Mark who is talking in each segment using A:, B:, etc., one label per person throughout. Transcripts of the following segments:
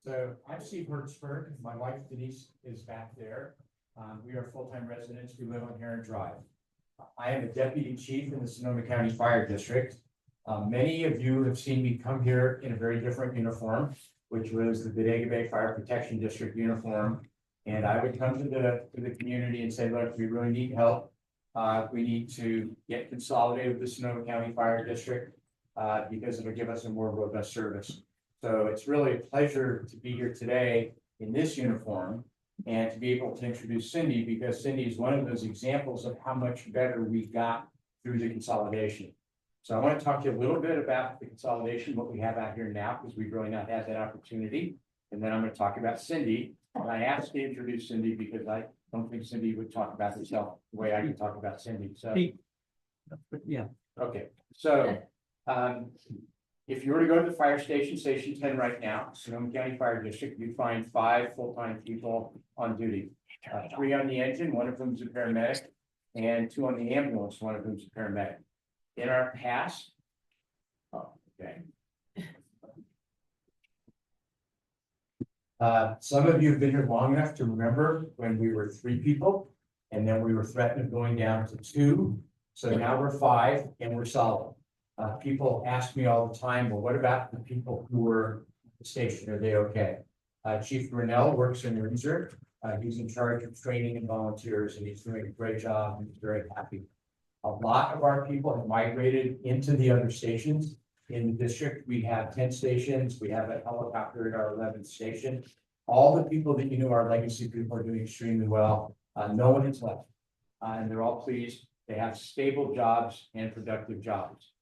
A: So I'm Steve Hertzberg. My wife Denise is back there. We are full-time residents. We live on Heron Drive. I am a deputy chief in the Sonoma County Fire District. Many of you have seen me come here in a very different uniform, which was the BHHA Bay Fire Protection District uniform. And I would come to the community and say, look, we really need help. We need to get consolidated with the Sonoma County Fire District because it'll give us a more robust service. So it's really a pleasure to be here today in this uniform and to be able to introduce Cyndi, because Cyndi is one of those examples of how much better we got through the consolidation. So I want to talk to you a little bit about the consolidation, what we have out here now, because we've really not had that opportunity. And then I'm going to talk about Cyndi. And I asked to introduce Cyndi because I don't think Cyndi would talk about herself the way I can talk about Cyndi. So
B: Yeah.
A: okay. So if you were to go to the fire station, Station 10 right now, Sonoma County Fire District, you'd find 5 full-time people on duty. 3 on the engine, one of them is a paramedic, and 2 on the ambulance, one of them is a paramedic. In our past, some of you have been here long enough to remember when we were 3 people, and then we were threatened of going down to 2. So now we're 5 and we're solid. People ask me all the time, well, what about the people who were at the station? Are they okay? Chief Grinnell works in Windsor. He's in charge of training and volunteers, and he's doing a great job, and he's very happy. A lot of our people have migrated into the other stations in the district. We have 10 stations. We have a helicopter at our 11th station. All the people that you know, our legacy people, are doing extremely well. No one has left, and they're all pleased. They have stable jobs and productive jobs.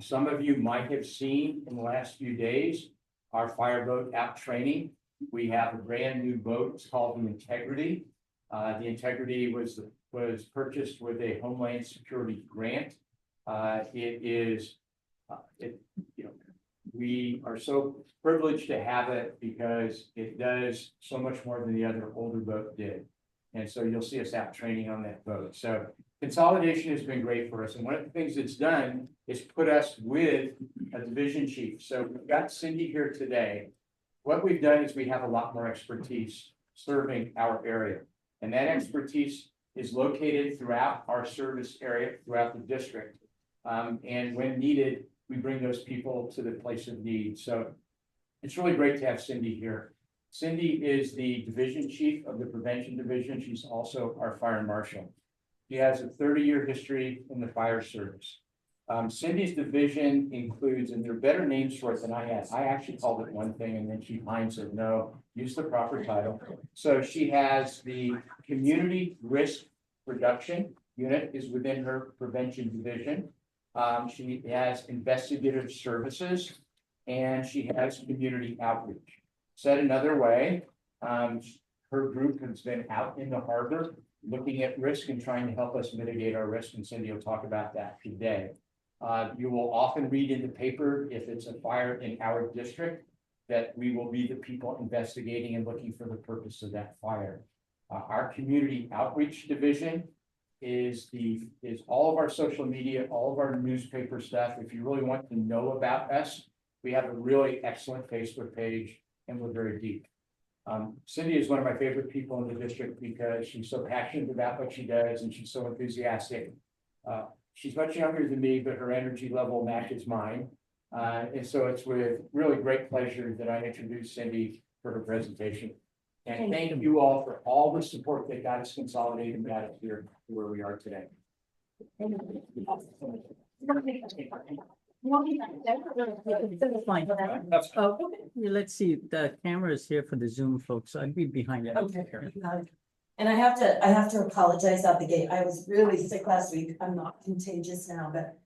A: Some of you might have seen in the last few days our fireboat out training. We have a brand new boat. It's called the Integrity. The Integrity was purchased with a Homeland Security grant. We are so privileged to have it because it does so much more than the other older boat did. And so you'll see us out training on that boat. So consolidation has been great for us. And one of the things it's done is put us with a division chief. So we've got Cyndi here today. What we've done is we have a lot more expertise serving our area. And that expertise is located throughout our service area, throughout the district. And when needed, we bring those people to the place of need. So it's really great to have Cyndi here. Cyndi is the division chief of the prevention division. She's also our fire marshal. She has a 30-year history in the fire service. Cyndi's division includes, and there are better names for it than I had. I actually called it one thing, and then she finds it, no, use the proper title. So she has the community risk reduction unit is within her prevention division. She has investigative services, and she has community outreach. Said another way, her group has been out in the harbor looking at risk and trying to help us mitigate our risk, and Cyndi will talk about that today. You will often read in the paper, if it's a fire in our district, that we will be the people investigating and looking for the purpose of that fire. Our community outreach division is all of our social media, all of our newspaper stuff. If you really want to know about us, we have a really excellent Facebook page, and we're very deep. Cyndi is one of my favorite people in the district because she's so passionate about what she does, and she's so enthusiastic. She's much younger than me, but her energy level matches mine. And so it's with really great pleasure that I introduce Cyndi for her presentation. And thank you all for all the support that got us consolidated and got us here to where we are today.
B: Let's see, the camera is here for the Zoom folks. I'd be behind it.
C: Okay. And I have to apologize out the gate. I was really sick last week. I'm not contagious now, but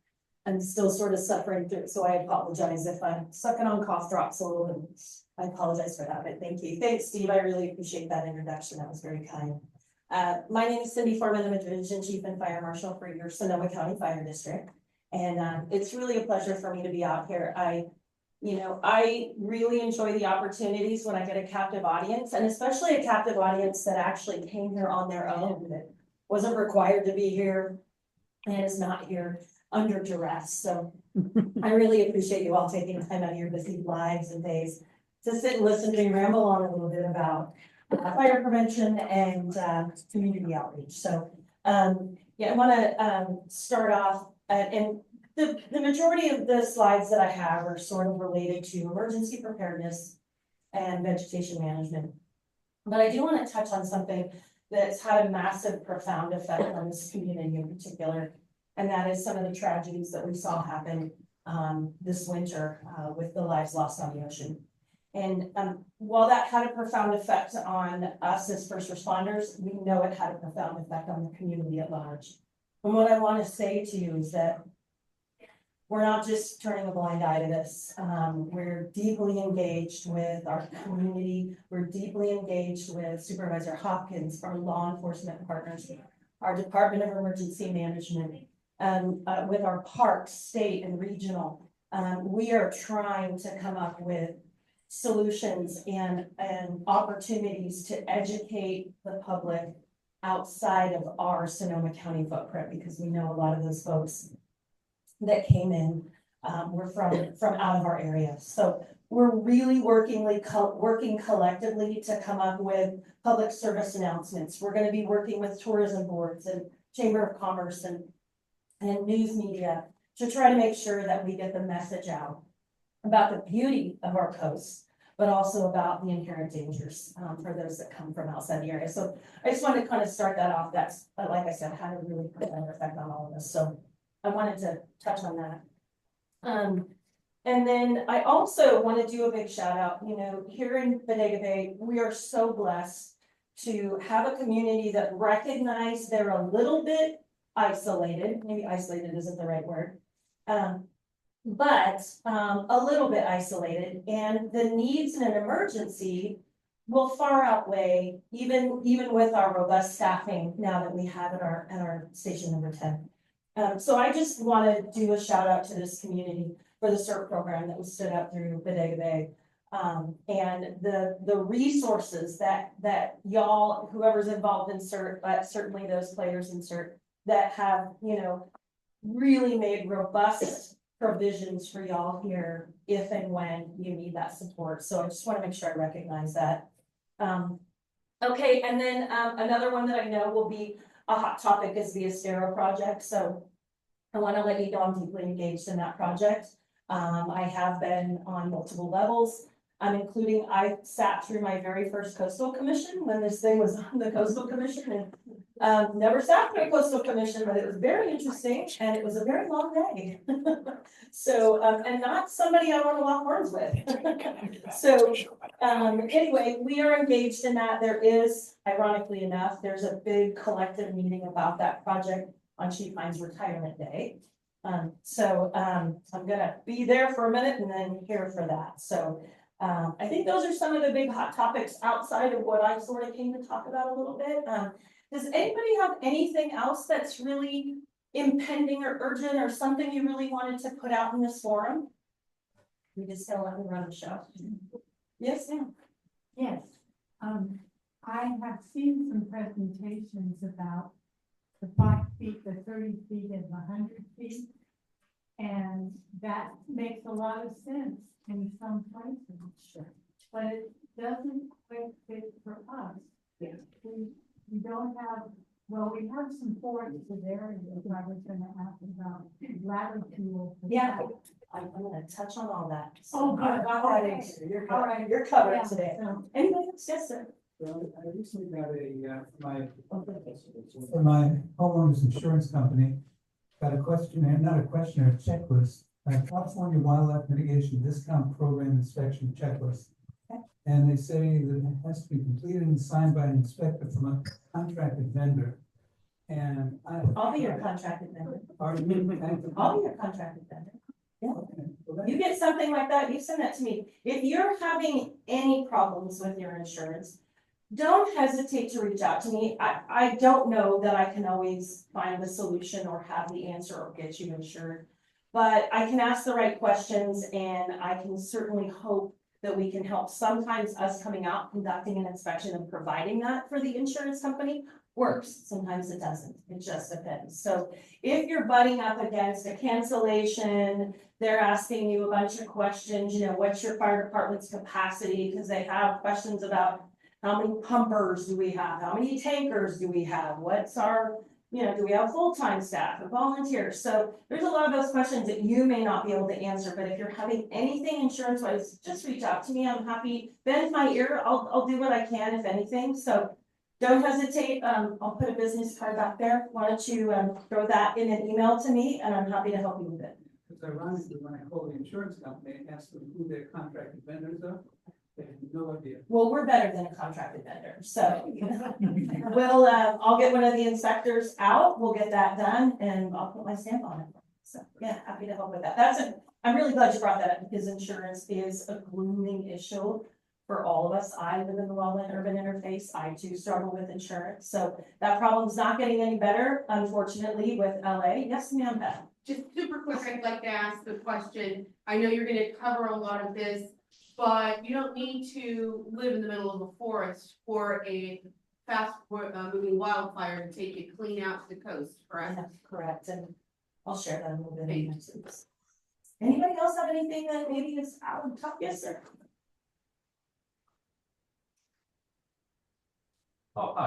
C: I'm still sort of suffering through. So I apologize if I'm sucking on cough drops a little bit. I apologize for that, but thank you. Thanks, Steve. I really appreciate that introduction. That was very kind. My name is Cyndi Foreman. I'm a division chief and fire marshal for your Sonoma County Fire District. And it's really a pleasure for me to be out here. I really enjoy the opportunities when I get a captive audience, and especially a captive audience that actually came here on their own, that wasn't required to be here and is not here under duress. So I really appreciate you all taking time out of your busy lives and days to sit and listen to me ramble on a little bit about fire prevention and community outreach. So, yeah, I want to start off, and the majority of the slides that I have are sort of related to emergency preparedness and vegetation management. But I do want to touch on something that's had a massive, profound effect on this community in particular, and that is some of the tragedies that we saw happen this winter with the lives lost on the ocean. And while that had a profound effect on us as first responders, we know it had a profound effect on the community at large. And what I want to say to you is that we're not just turning a blind eye to this. We're deeply engaged with our community. We're deeply engaged with Supervisor Hopkins, our law enforcement partners, our Department of Emergency Management, with our parks, state and regional. We are trying to come up with solutions and opportunities to educate the public outside of our Sonoma County footprint, because we know a lot of those folks that came in were from out of our area. So we're really working collectively to come up with public service announcements. We're going to be working with tourism boards and Chamber of Commerce and news media to try to make sure that we get the message out about the beauty of our coast, but also about the inherent dangers for those that come from outside the area. So I just wanted to kind of start that off. That's, like I said, had a really profound effect on all of us. So I wanted to touch on that. And then I also want to do a big shout out. You know, here in Bodega Bay, we are so blessed to have a community that recognize they're a little bit isolated. Maybe isolated isn't the right word. But a little bit isolated, and the needs in an emergency will far outweigh even with our robust staffing now that we have at our station number 10. So I just want to do a shout out to this community for the CERT program that was stood up through Bodega Bay, and the resources that y'all, whoever's involved in CERT, but certainly those players in CERT that have, you know, really made robust provisions for y'all here if and when you need that support. So I just want to make sure I recognize that. Okay, and then another one that I know will be a hot topic is the Estero project. So I want to let you know I'm deeply engaged in that project. I have been on multiple levels. Including I sat through my very first coastal commission when this thing was on the coastal commission, and never sat through a coastal commission, but it was very interesting and it was a very long day. So and not somebody I want to lock horns with. So anyway, we are engaged in that. There is, ironically enough, there's a big collective meeting about that project on Chief Hines' retirement day. So I'm gonna be there for a minute and then here for that. So I think those are some of the big hot topics outside of what I sort of came to talk about a little bit. Does anybody have anything else that's really impending or urgent or something you really wanted to put out in this forum? You just gonna let me run the show. Yes, ma'am.
D: Yes. I have seen some presentations about the 5 feet, the 30 feet, and the 100 feet. And that makes a lot of sense in some places. Sure. But it doesn't quite fit for us.
C: Yeah.
D: We don't have, well, we have some forested areas. I was gonna ask about latitude.
C: Yeah, I'm gonna touch on all that.
D: Oh, good.
C: I got that answer. You're covered
D: Yeah.
C: today.
D: So,
C: Anybody else? Yes, sir.
E: Well, I recently got for my homeowner's insurance company, got a questionnaire, not a questionnaire, a checklist, California Wildlife Mitigation Discount Program Inspection Checklist. And they say that it has to be completed and signed by an inspector from a contracted vendor. And
C: I'll be your contracted vendor.
E: Pardon me?
C: I'll be your contracted vendor.
E: Okay, well,
C: You get something like that, you send that to me. If you're having any problems with your insurance, don't hesitate to reach out to me. I don't know that I can always find the solution or have the answer or get you insured. But I can ask the right questions and I can certainly hope that we can help. Sometimes us coming out, conducting an inspection and providing that for the insurance company works, sometimes it doesn't, it just depends. So if you're butting up against a cancellation, they're asking you a bunch of questions, you know, what's your fire department's capacity? Because they have questions about how many pumpers do we have? How many tankers do we have? What's our, you know, do we have full-time staff or volunteers? So there's a lot of those questions that you may not be able to answer, but if you're having anything insurance-wise, just reach out to me. I'm happy, bend my ear, I'll do what I can, if anything, so don't hesitate, I'll put a business card back there. Why don't you, throw that in an email to me, and I'm happy to help you with it.
E: It's ironically, when I call the insurance company and ask them who their contracted vendors are, they have no idea.
C: Well, we're better than a contracted vendor, so we'll, I'll get one of the inspectors out, we'll get that done, and I'll put my stamp on it. So, yeah, happy to help with that. I'm really glad you brought that up, because insurance is a glooming issue for all of us. I live in the Wellland Urban Interface, I too struggle with insurance, so that problem's not getting any better, unfortunately, with LA. Yes, ma'am, Beth?
F: Just super quick, I'd like to ask the question. I know you're gonna cover a lot of this, but you don't need to live in the middle of a forest for a fast moving wildfire to take it clean out to the coast, correct?
C: That's correct, and I'll share that a little bit. In next week. Anybody else have anything that maybe is out of top? Yes, sir.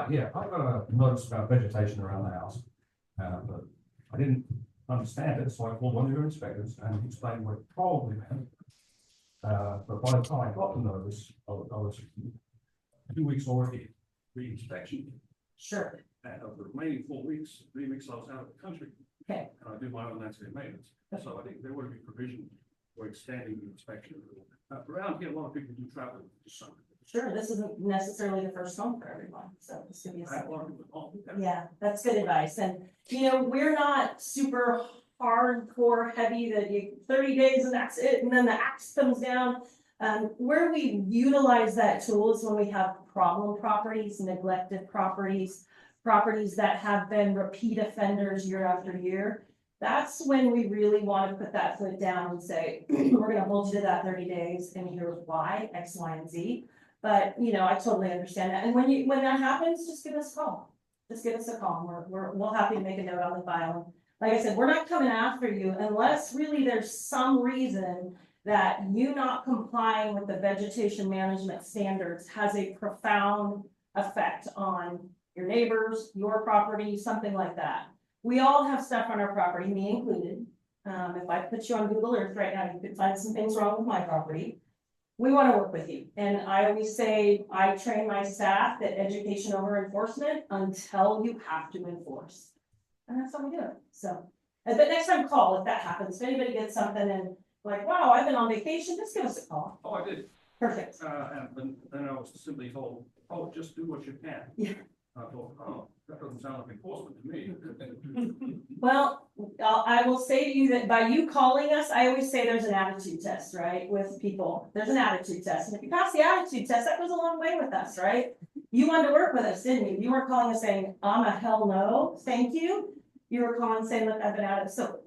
G: Yeah, I've got a notice about vegetation around the house, but I didn't understand it, so I called one of your inspectors and he explained what it probably meant. But by the time I got the notice, I was 2 weeks already re-inspection.
C: Sure.
G: And of the remaining 4 weeks, 3 weeks I was out of the country.
C: Okay.
G: And I do my own landscape maintenance, so I think there would be provision for extending the inspection. Around here, a lot of people do travel this summer.
C: Sure, this isn't necessarily the first home for everyone, so this could be a
G: I have a
C: second.
G: lot of people at home.
C: Yeah, that's good advice, and you know, we're not super hardcore heavy that you 30 days and that's it, and then the axe comes down. Where we utilize that tool is when we have problem properties, neglected properties, properties that have been repeat offenders year after year. That's when we really want to put that foot down and say, we're gonna hold you to that 30 days, and here's why, X, Y, and Z. But, you know, I totally understand that. And when that happens, just give us a call. Just give us a call. We'll happy to make a note on the file. Like I said, we're not coming after you unless really there's some reason that you not complying with the vegetation management standards has a profound effect on your neighbors, your property, something like that. We all have stuff on our property, me included. If I put you on Google Earth right now, you could find some things wrong with my property. We want to work with you. And I always say, I train my staff that education over enforcement until you have to enforce. And that's how we do it. So, but next time call if that happens. If anybody gets something and like, wow, I've been on vacation, just give us a call.
G: Oh, I did.
C: Perfect.
G: And then I was simply told, oh, just do what you can.
C: Yeah.
G: I thought, oh, that doesn't sound like enforcement to me.
C: Well, I will say to you that by you calling us, I always say there's an attitude test, right? With people, there's an attitude test. And if you pass the attitude test, that goes a long way with us, right? You wanted to work with us, didn't you? You weren't calling us saying, I'm a hell no, thank you. You were calling saying, look, I've been at it. So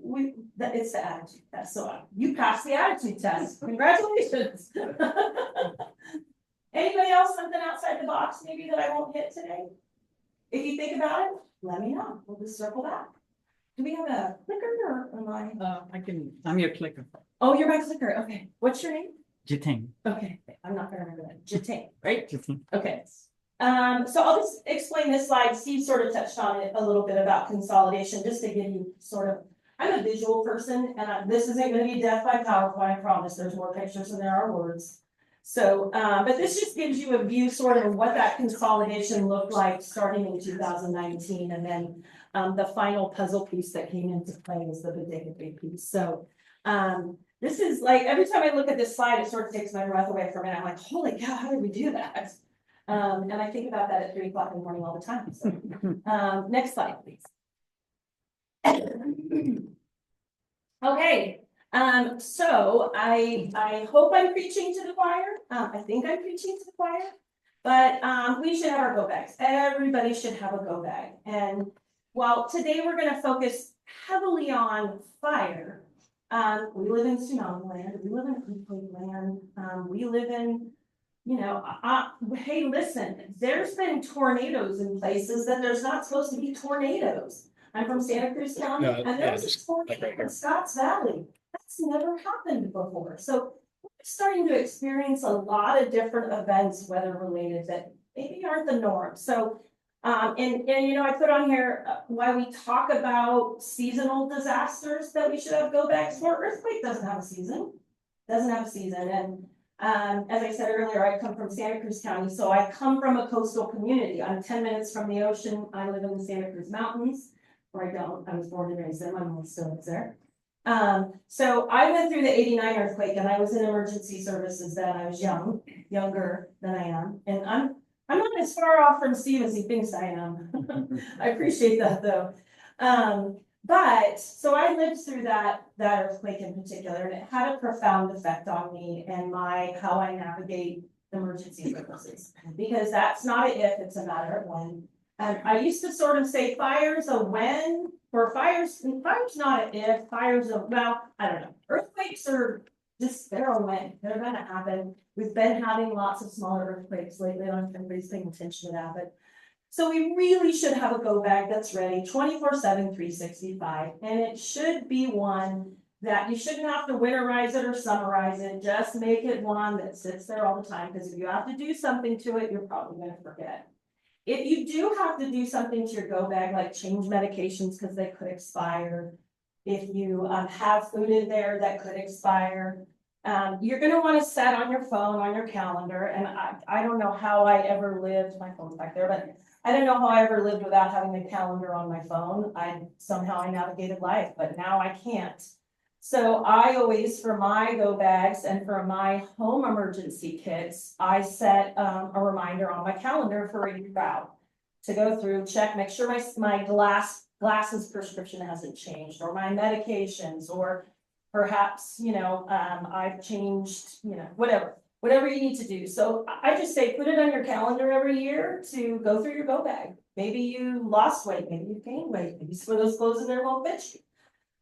C: it's the attitude test. So you passed the attitude test. Congratulations. Anybody else, something outside the box maybe that I won't hit today? If you think about it, let me know. We'll just circle back. Do we have a clicker or am I?
B: I'm your clicker.
C: Oh, you're my clicker. Okay. What's your name?
B: Jiting,
C: Okay. I'm not gonna remember that. Jitane, right?
B: Jiting.
C: Okay. So I'll just explain this slide. Steve sort of touched on it a little bit about consolidation, just to give you sort of, I'm a visual person and this isn't gonna be death by PowerPoint, I promise. There's more pictures than there are words. So, but this just gives you a view sort of what that consolidation looked like starting in 2019. And then the final puzzle piece that came into play was the bodega piece. So this is like, every time I look at this slide, it sort of takes my breath away for a minute. I'm like, holy cow, how did we do that? And I think about that at 3 o'clock in the morning all the time. So next slide, please. Okay. So I hope I'm preaching to the choir. I think I'm preaching to the choir, but we should have our go bags. Everybody should have a go bag. And while today we're going to focus heavily on fire, we live in tsunami land, we live in earthquake land, we live in hey, listen, there's been tornadoes in places that there's not supposed to be tornadoes. I'm from Santa Cruz County,
B: No,
C: and there was a tornado in Scotts Valley. That's never happened before. So we're starting to experience a lot of different events, weather related, that maybe aren't the norm. So, I put on here why we talk about seasonal disasters that we should have go backs for. Earthquake doesn't have a season, and as I said earlier, I come from Santa Cruz County, so I come from a coastal community. I'm 10 minutes from the ocean. I live in the Santa Cruz Mountains, or I don't. I was born and raised there. My mom still lives there. So I went through the 89 earthquake, and I was in emergency services then. I was younger than I am, and I'm not as far off from Steve as he thinks I am. I appreciate that though. But so I lived through that earthquake in particular, and it had a profound effect on me and how I navigate emergency services, because that's not an if, it's a matter of when. And I used to sort of say fire's a when, or fire's not an if, fire's a, well, I don't know. Earthquakes are just, they're a when, they're gonna happen. We've been having lots of smaller earthquakes lately. I don't know if everybody's paying attention to that, but so we really should have a go bag that's ready 24/7, 365. And it should be one that you shouldn't have to winterize it or summarize it. Just make it one that sits there all the time, because if you have to do something to it, you're probably going to forget. If you do have to do something to your go bag, like change medications because they could expire, if you have food in there that could expire, you're going to want to set on your phone, on your calendar. And I don't know how I ever lived, my phone's back there, but I don't know how I ever lived without having a calendar on my phone. Somehow I navigated life, but now I can't. So I always, for my go bags and for my home emergency kits, I set a reminder on my calendar for a year out to go through, check, make sure my glasses prescription hasn't changed, or my medications, or perhaps, I've changed, whatever you need to do. So I just say, put it on your calendar every year to go through your go bag. Maybe you lost weight, maybe you gained weight, maybe some of those clothes in there won't fit you.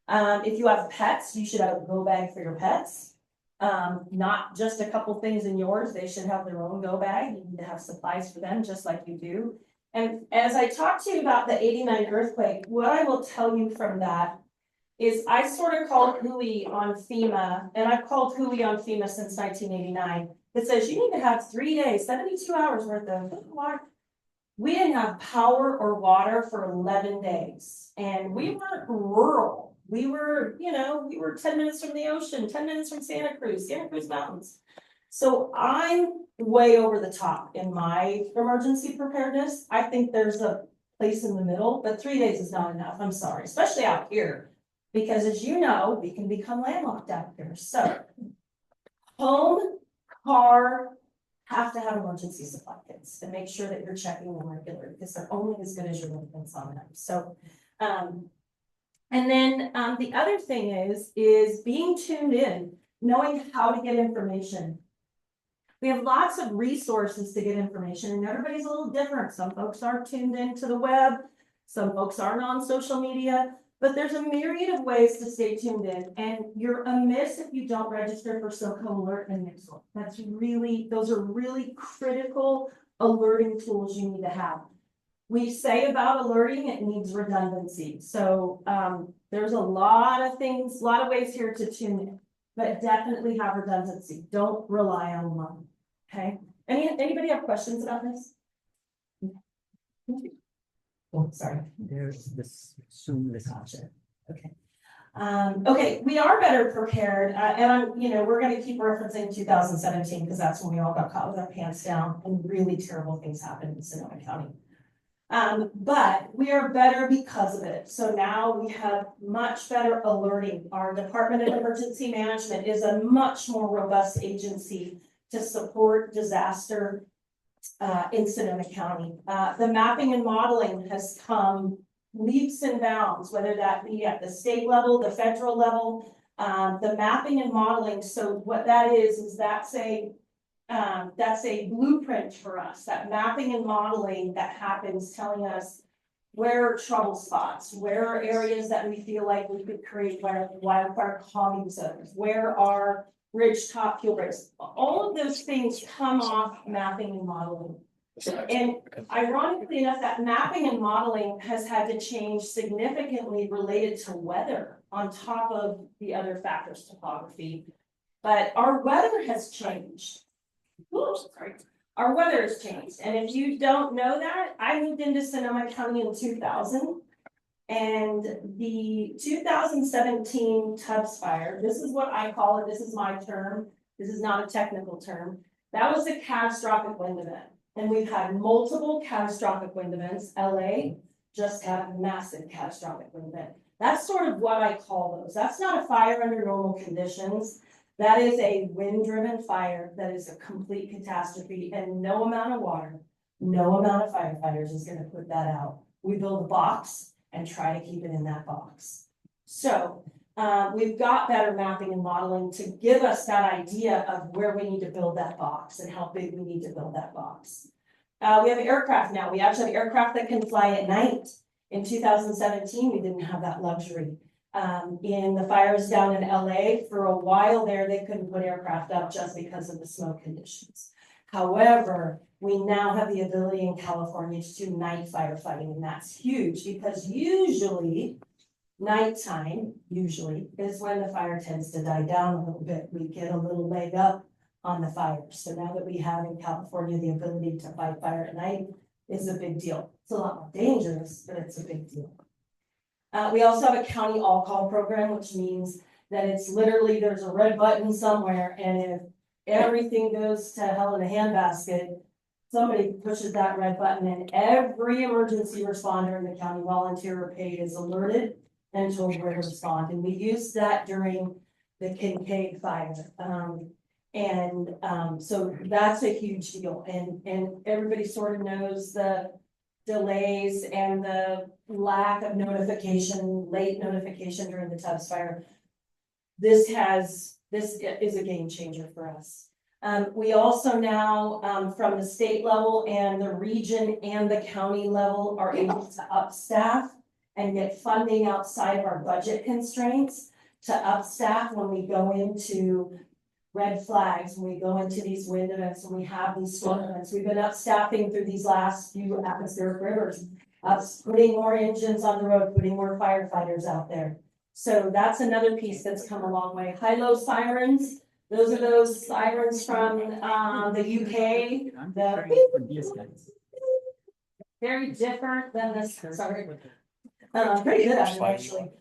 C: If you have pets, you should have a go bag for your pets. Not just a couple things in yours, they should have their own go bag. You need to have supplies for them, just like you do. And as I talked to you about the 89 earthquake, what I will tell you from that is I sort of called Hui on FEMA, and I've called Hui on FEMA since 1989. It says you need to have 3 days, 72 hours worth of water. We didn't have power or water for 11 days, and we weren't rural. We were 10 minutes from the ocean, 10 minutes from Santa Cruz Mountains. So I'm way over the top in my emergency preparedness. I think there's a place in the middle, but 3 days is not enough. I'm sorry, especially out here. Because as you know, we can become landlocked out here. So home, car, have to have emergency supply kits and make sure that you're checking them regularly, because they're only as good as your maintenance on them. So, and then the other thing is being tuned in, knowing how to get information. We have lots of resources to get information, and everybody's a little different. Some folks are tuned into the web, some folks aren't on social media. But there's a myriad of ways to stay tuned in, and you're amiss if you don't register for SoCo Alert and Nixle. Those are really critical alerting tools you need to have. We say about alerting, it needs redundancy. So there's a lot of things, a lot of ways here to tune in, but definitely have redundancy. Don't rely on one. Okay. Anybody have questions about this? Oh, sorry.
B: There's this Zoom list.
C: Gotcha. Okay. Okay, we are better prepared, and we're going to keep referencing 2017 because that's when we all got caught with our pants down and really terrible things happened in Sonoma County. But we are better because of it. So now we have much better alerting. Our Department of Emergency Management is a much more robust agency to support disaster in Sonoma County. The mapping and modeling has come leaps and bounds, whether that be at the state level, the federal level, the mapping and modeling. So what that is that's a blueprint for us, that mapping and modeling that happens, telling us where are trouble spots, where are areas that we feel like we could create wildfire calming zones, where are ridge top fuel breaks. All of those things come off mapping and modeling. And ironically enough, that mapping and modeling has had to change significantly related to weather on top of the other factors, topography. But our weather has changed. Oops, sorry. Our weather has changed. And if you don't know that, I moved into Sonoma County in 2000. And the 2017 Tubbs fire, this is what I call it, this is my term, this is not a technical term. That was a catastrophic wind event. And we've had multiple catastrophic wind events. LA just had a massive catastrophic wind event. That's sort of what I call those. That's not a fire under normal conditions. That is a wind-driven fire that is a complete catastrophe, and no amount of water, no amount of firefighters is gonna put that out. We build a box and try to keep it in that box. So we've got better mapping and modeling to give us that idea of where we need to build that box and how big we need to build that box. We have aircraft now. We actually have aircraft that can fly at night. In 2017, we didn't have that luxury. In the fires down in LA, for a while there, they couldn't put aircraft up just because of the smoke conditions. However, we now have the ability in California to do night firefighting, and that's huge because usually nighttime is when the fire tends to die down a little bit. We get a little leg up on the fire. So now that we have in California the ability to fight fire at night is a big deal. It's a lot more dangerous, but it's a big deal. We also have a county all-call program, which means that it's literally, there's a red button somewhere, and if everything goes to hell in a handbasket, somebody pushes that red button and every emergency responder in the county, volunteer or paid, is alerted and told where to respond. And we used that during the Kincaid fire. So that's a huge deal. And everybody sort of knows the delays and the lack of notification, late notification during the Tubbs fire. This is a game changer for us. We also now, from the state level and the region and the county level, are able to upstaff and get funding outside of our budget constraints to upstaff when we go into red flags, when we go into these wind events, when we have these storm events. We've been upstaffing through these last few atmospheric rivers, putting more engines on the road, putting more firefighters out there. So that's another piece that's come a long way. High-low sirens. Those are those sirens from the UK. Very different than this. Sorry, pretty good at it, actually.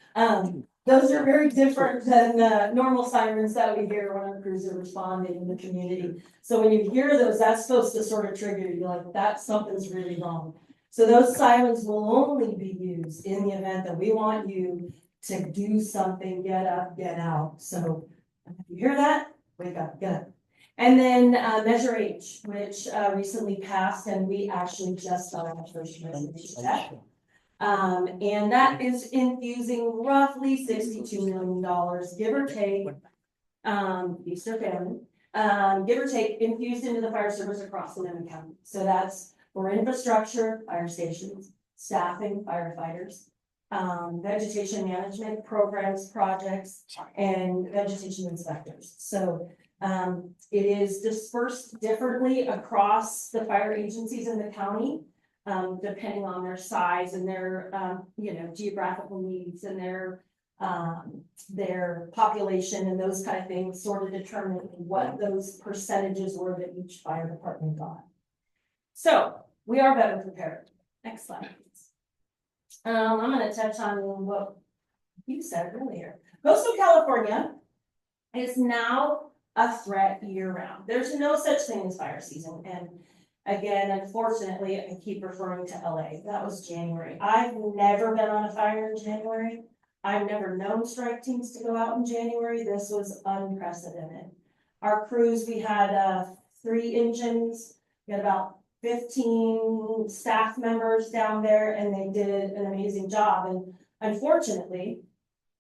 C: Those are very different than normal sirens that we hear when our crews are responding in the community. So when you hear those, that's supposed to sort of trigger you, like that something's really wrong. So those sirens will only be used in the event that we want you to do something, get up, get out. So if you hear that, wake up, get up. And then Measure H, which recently passed, and we actually just got our first Measure H check. And that is infusing roughly $62 million, give or take, Easter family, give or take, infused into the fire service across Sonoma County. So that's for infrastructure, fire stations, staffing, firefighters, vegetation management programs, projects, and vegetation inspectors. So it is dispersed differently across the fire agencies in the county, depending on their size and their geographical needs and their population and those kind of things, sort of determine what those percentages were that each fire department got. So we are better prepared. Next slide, please. I'm going to touch on what you said earlier. Coastal California is now a threat year-round. There's no such thing as fire season. And again, unfortunately, I keep referring to LA. That was January. I've never been on a fire in January. I've never known strike teams to go out in January. This was unprecedented. Our crews, we had 3 engines. We had about 15 staff members down there, and they did an amazing job. And unfortunately,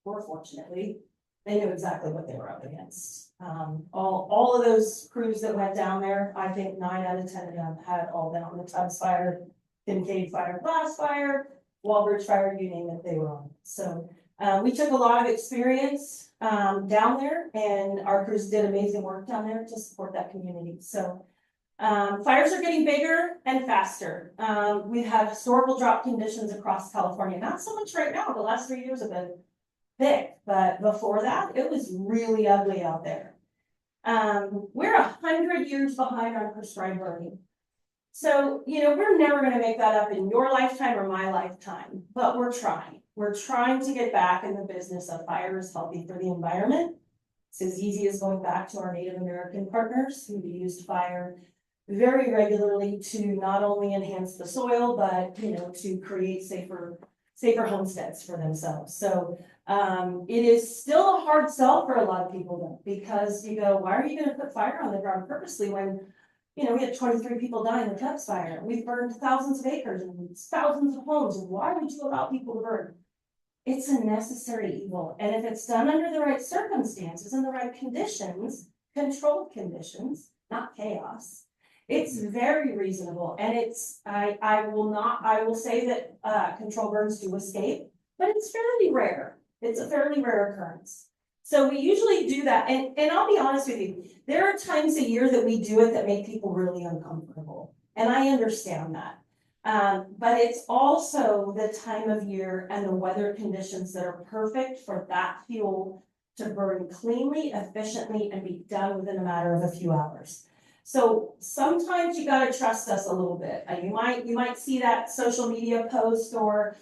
C: or fortunately, they knew exactly what they were up against. All of those crews that went down there, I think 9 out of 10 of them had all been on the Tubbs fire, Kincaid fire, Glass fire, Walbridge fire, you name it, they were on. So We took a lot of experience, down there, and our crews did amazing work down there to support that community, so. Fires are getting bigger and faster. We've had historical drought conditions across California, not so much right now, the last 3 years have been thick, but before that, it was really ugly out there. We're 100 years behind on prescribed burning. So, we're never gonna make that up in your lifetime or my lifetime, but we're trying. We're trying to get back in the business of fire is healthy for the environment. It's as easy as going back to our Native American partners who used fire very regularly to not only enhance the soil, but, to create safer homesteads for themselves. So, it is still a hard sell for a lot of people though, because you go, why are you gonna put fire on the ground purposely when, we had 23 people die in the Tubbs fire. We've burned thousands of acres and thousands of homes. Why would you allow people to burn? It's a necessary evil. And if it's done under the right circumstances and the right conditions, controlled conditions, not chaos, it's very reasonable. And I will say that, control burns do escape, but it's fairly rare. It's a fairly rare occurrence. So we usually do that. And I'll be honest with you, there are times a year that we do it that make people really uncomfortable. And I understand that. But it's also the time of year and the weather conditions that are perfect for that fuel to burn cleanly, efficiently, and be done within a matter of a few hours. So sometimes you gotta trust us a little bit. You might see that social media post or,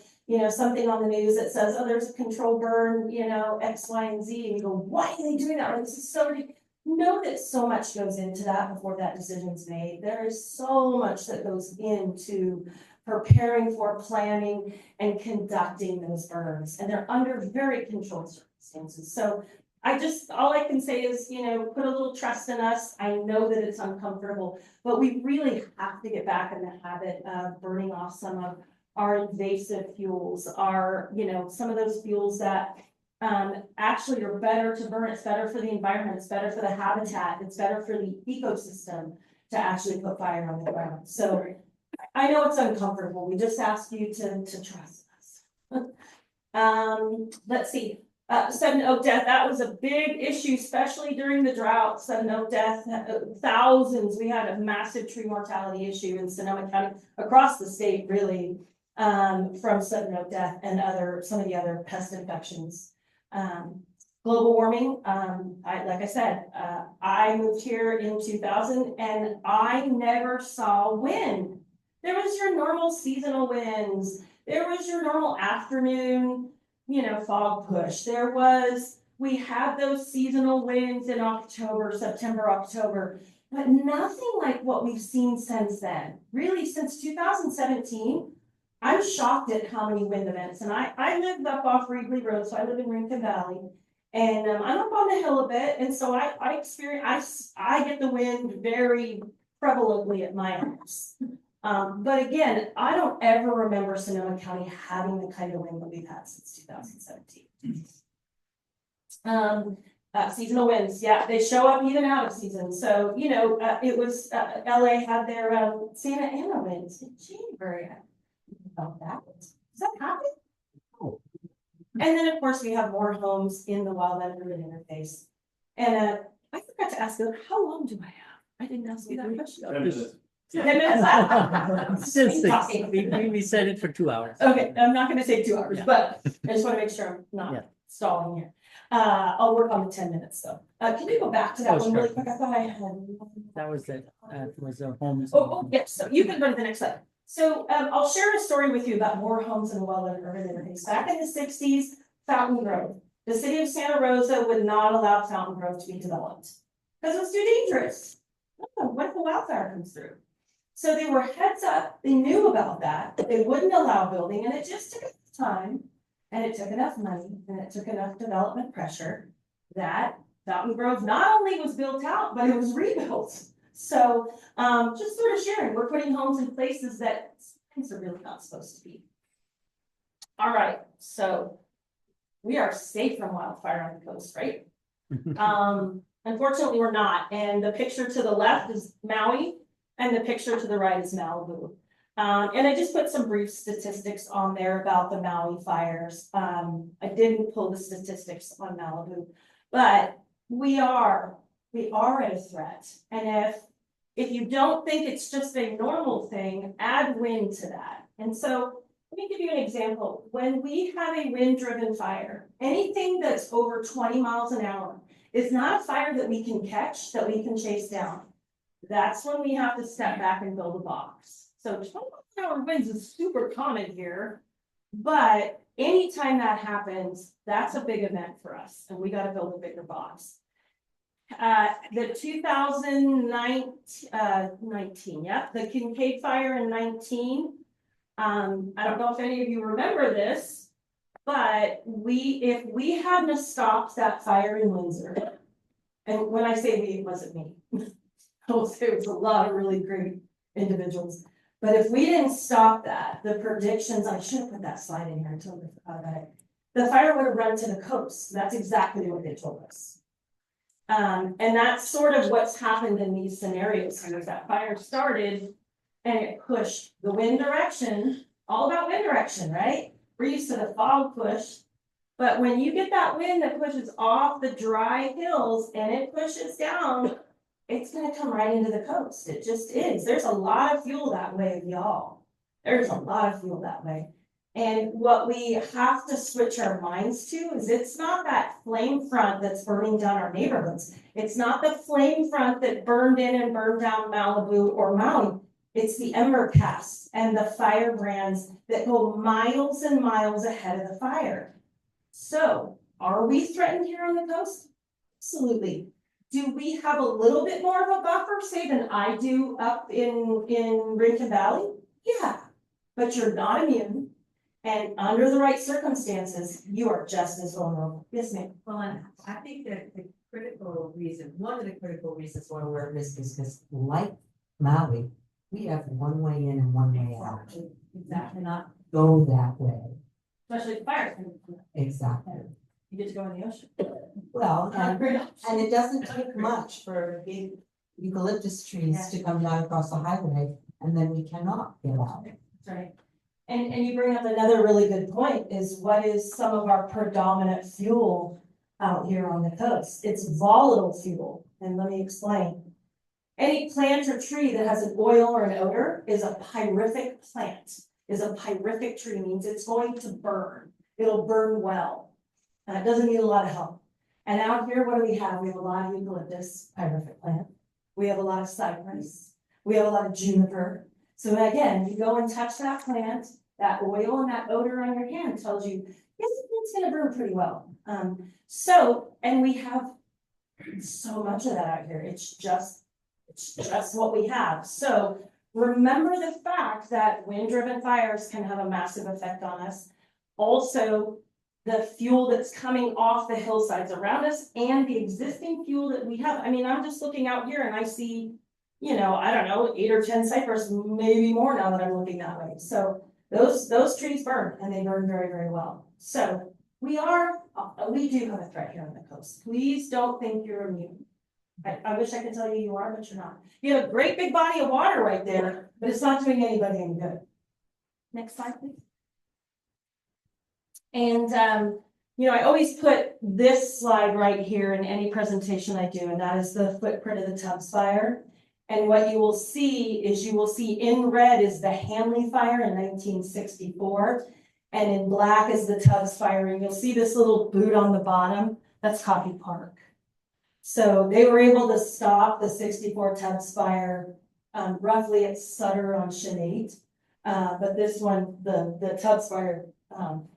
C: something on the news that says, oh, there's a control burn, X, Y, and Z, and you go, why are they doing that? Or this is so ridiculous. Know that so much goes into that before that decision's made. There is so much that goes into preparing for, planning, and conducting those burns, and they're under very controlled circumstances. So all I can say is, put a little trust in us. I know that it's uncomfortable, but we really have to get back in the habit of burning off some of our invasive fuels, some of those fuels that actually are better to burn. It's better for the environment, it's better for the habitat, it's better for the ecosystem to actually put fire on the ground. So I know it's uncomfortable. We just ask you to trust us. Let's see. Sudden oak death, that was a big issue, especially during the drought. Sudden oak death, thousands. We had a massive tree mortality issue in Sonoma County, across the state, really, from sudden oak death and some of the other pest infections. Global warming, like I said, I moved here in 2000 and I never saw wind. There was your normal seasonal winds. There was your normal afternoon, fog push. We had those seasonal winds in September, October, but nothing like what we've seen since then. Really, since 2017, I'm shocked at how many wind events. And I lived up off Wrigley Road, so I live in Rincon Valley. And I'm up on the hill a bit, and so I get the wind very prevalently at my house. But again, I don't ever remember Sonoma County having the kind of wind that we've had since 2017. Seasonal winds, yeah, they show up even out of season. So, it was, LA had their Santa Ana winds in January. About that. Does that happen? Oh. And then, of course, we have more homes in the wildland urban interface. And I forgot to ask you, how long do I have? I didn't ask you that question. 10 minutes.
B: We said it for 2 hours.
C: Okay, I'm not going to take 2 hours,
B: Yeah.
C: but I just want to make sure I'm not stalling here. I'll work on the 10 minutes though. Can you go back to that one really quick? I thought I had.
B: That was it. Was a home.
C: Oh, yes. So you can go to the next slide. So I'll share a story with you about more homes in the wildland urban interface. Back in the 60s, Fountain Grove. The city of Santa Rosa would not allow Fountain Grove to be developed because it was too dangerous. Oh, what if a wildfire comes through? So they were heads up. They knew about that. They wouldn't allow building, and it just took time, and it took enough money, and it took enough development pressure that Fountain Grove not only was built out, but it was rebuilt. So just sort of sharing, we're putting homes in places that things are really not supposed to be. All right, so we are safe from wildfire on the coast, right? Unfortunately, we're not. And the picture to the left is Maui, and the picture to the right is Malibu. And I just put some brief statistics on there about the Maui fires. I didn't pull the statistics on Malibu, but we are at a threat. And if you don't think it's just a normal thing, add wind to that. And so let me give you an example. When we have a wind-driven fire, anything that's over 20 miles an hour is not a fire that we can catch, that we can chase down. That's when we have to step back and build a box. So 20 mile an hour winds is super common here, but anytime that happens, that's a big event for us, and we got to build a bigger box. The 2019, the Kincaid fire in 19. I don't know if any of you remember this, but if we hadn't stopped that fire in Windsor, and when I say we, it wasn't me. I will say it was a lot of really great individuals. But if we didn't stop that, the predictions, I should have put that slide in here, I totally forgot about it. The fire would have run to the coast. That's exactly what they told us. And that's sort of what's happened in these scenarios here. That fire started and it pushed the wind direction, all about wind direction, right? We're used to the fog push. But when you get that wind that pushes off the dry hills and it pushes down, it's going to come right into the coast. It just is. There's a lot of fuel that way, y'all. There's a lot of fuel that way. And what we have to switch our minds to is it's not that flame front that's burning down our neighborhoods. It's not the flame front that burned in and burned down Malibu or Maui. It's the ember casts and the firebrands that go miles and miles ahead of the fire. So, are we threatened here on the coast? Absolutely. Do we have a little bit more of a buffer, say, than I do up in Rincon Valley? Yeah, but you're not immune. And under the right circumstances, you are just as vulnerable. Yes, ma'am.
H: Well, and I think that one of the critical reasons why we're at risk is because, like Maui, we have one way in and one way out.
C: Exactly.
H: You cannot go that way.
C: Especially the fire.
H: Exactly.
C: You get to go in the ocean.
H: Well,
C: Not a great option.
H: and it doesn't take much for big eucalyptus trees to come down across the highway, and then we cannot get out.
C: That's right. And you bring up another really good point is what is some of our predominant fuel out here on the coast? It's volatile fuel. And let me explain. Any plant or tree that has an oil or an odor is a pyrific plant, is a pyrific tree, means it's going to burn. It'll burn well. And it doesn't need a lot of help. And out here, what do we have? We have a lot of eucalyptus, pyrific plant. We have a lot of cypress. We have a lot of juniper. So again, you go and touch that plant, that oil and that odor on your hand tells you, yes, it's going to burn pretty well. And we have so much of that out here. It's just what we have. So remember the fact that wind-driven fires can have a massive effect on us. Also, the fuel that's coming off the hillsides around us and the existing fuel that we have. I mean, I'm just looking out here and I see, I don't know, 8 or 10 cypress, maybe more now that I'm looking that way. So those trees burn and they burn very, very well. So we do have a threat here on the coast. Please don't think you're immune. I wish I could tell you you are, but you're not. You have a great big body of water right there, but it's not doing anybody any good. Next slide, please. And, I always put this slide right here in any presentation I do, and that is the footprint of the Tubbs fire. And what you will see is in red is the Hanley fire in 1964, and in black is the Tubbs fire. And you'll see this little boot on the bottom, that's Coffey Park. So they were able to stop the 64 Tubbs fire roughly at Sutter on Shenate. But this one, the Tubbs fire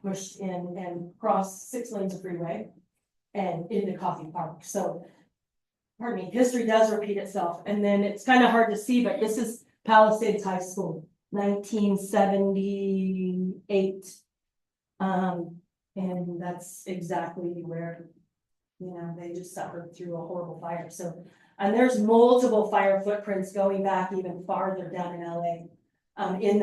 C: pushed in and crossed 6 lanes of freeway and into Coffey Park. So, pardon me, history does repeat itself. And then it's kind of hard to see, but this is Palisades High School, 1978. And that's exactly where, they just suffered through a horrible fire. So, and there's multiple fire footprints going back even farther down in LA, in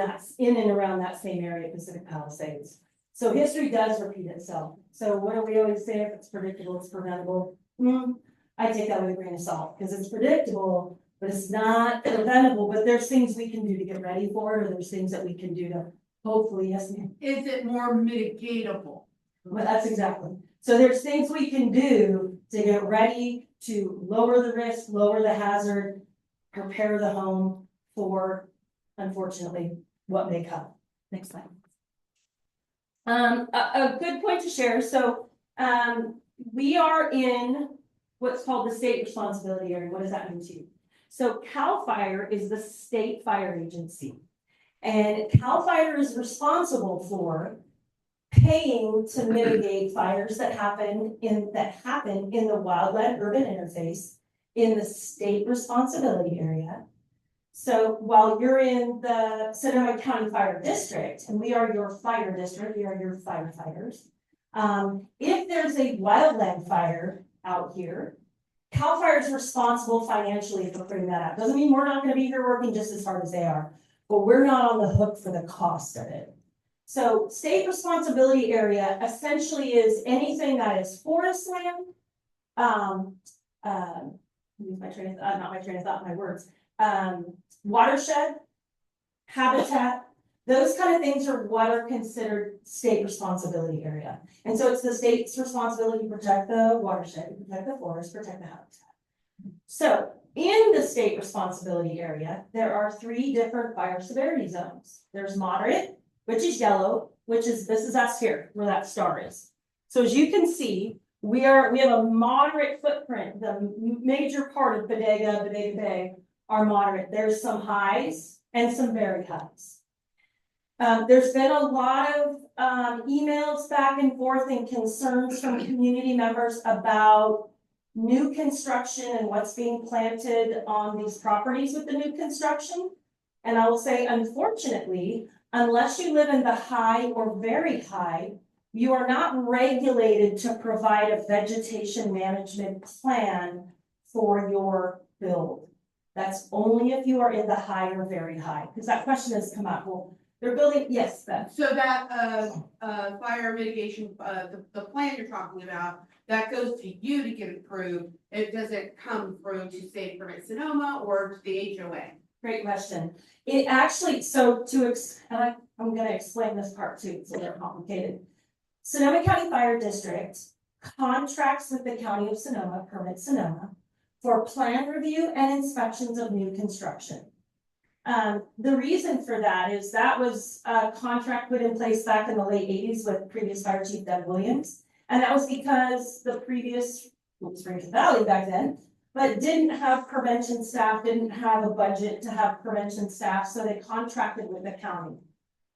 C: and around that same area, Pacific Palisades. So history does repeat itself. So what do we always say? If it's predictable, it's preventable. I take that with a grain of salt because it's predictable, But it's not preventable, but there's things we can do to get ready for it, or there's things that we can do to hopefully, yes, ma'am.
F: Is it more mitigatable?
C: Well, that's exactly. So there's things we can do to get ready to lower the risk, lower the hazard, prepare the home for, unfortunately, what may come. Next slide. A good point to share. So, we are in what's called the state responsibility area. What does that mean to you? So CAL FIRE is the state fire agency. And CAL FIRE is responsible for paying to mitigate fires that happen in the wildland urban interface in the state responsibility area. So while you're in the Sonoma County Fire District, and we are your fire district, we are your firefighters. If there's a wildland fire out here, CAL FIRE is responsible financially for putting that out. Doesn't mean we're not gonna be here working just as hard as they are, but we're not on the hook for the cost of it. So state responsibility area essentially is anything that is forest land, watershed, habitat, those kind of things are what are considered state responsibility area. And so it's the state's responsibility to protect the watershed, protect the forest, protect the habitat. So in the state responsibility area, there are 3 different fire severity zones. There's moderate, which is yellow, this is us here, where that star is. So as you can see, we have a moderate footprint. The major part of Bodega Bay are moderate. There's some highs and some very highs. There's been a lot of emails back and forth and concerns from community members about new construction and what's being planted on these properties with the new construction. And I will say, unfortunately, unless you live in the high or very high, you are not regulated to provide a vegetation management plan for your build. That's only if you are in the high or very high, because that question has come up. Well, they're building, yes, Beth.
F: So that, fire mitigation, the plan you're talking about, that goes to you to get approved. It doesn't come through to say Permit Sonoma or to the HOA.
C: Great question. It actually, I'm gonna explain this part too, it's a little complicated. Sonoma County Fire District contracts with the County of Sonoma, Permit Sonoma, for plan review and inspections of new construction. The reason for that is that was a contract put in place back in the late 80s with previous Fire Chief Doug Williams. And that was because the previous, Rincon Valley back then, but didn't have prevention staff, didn't have a budget to have prevention staff, so they contracted with the county.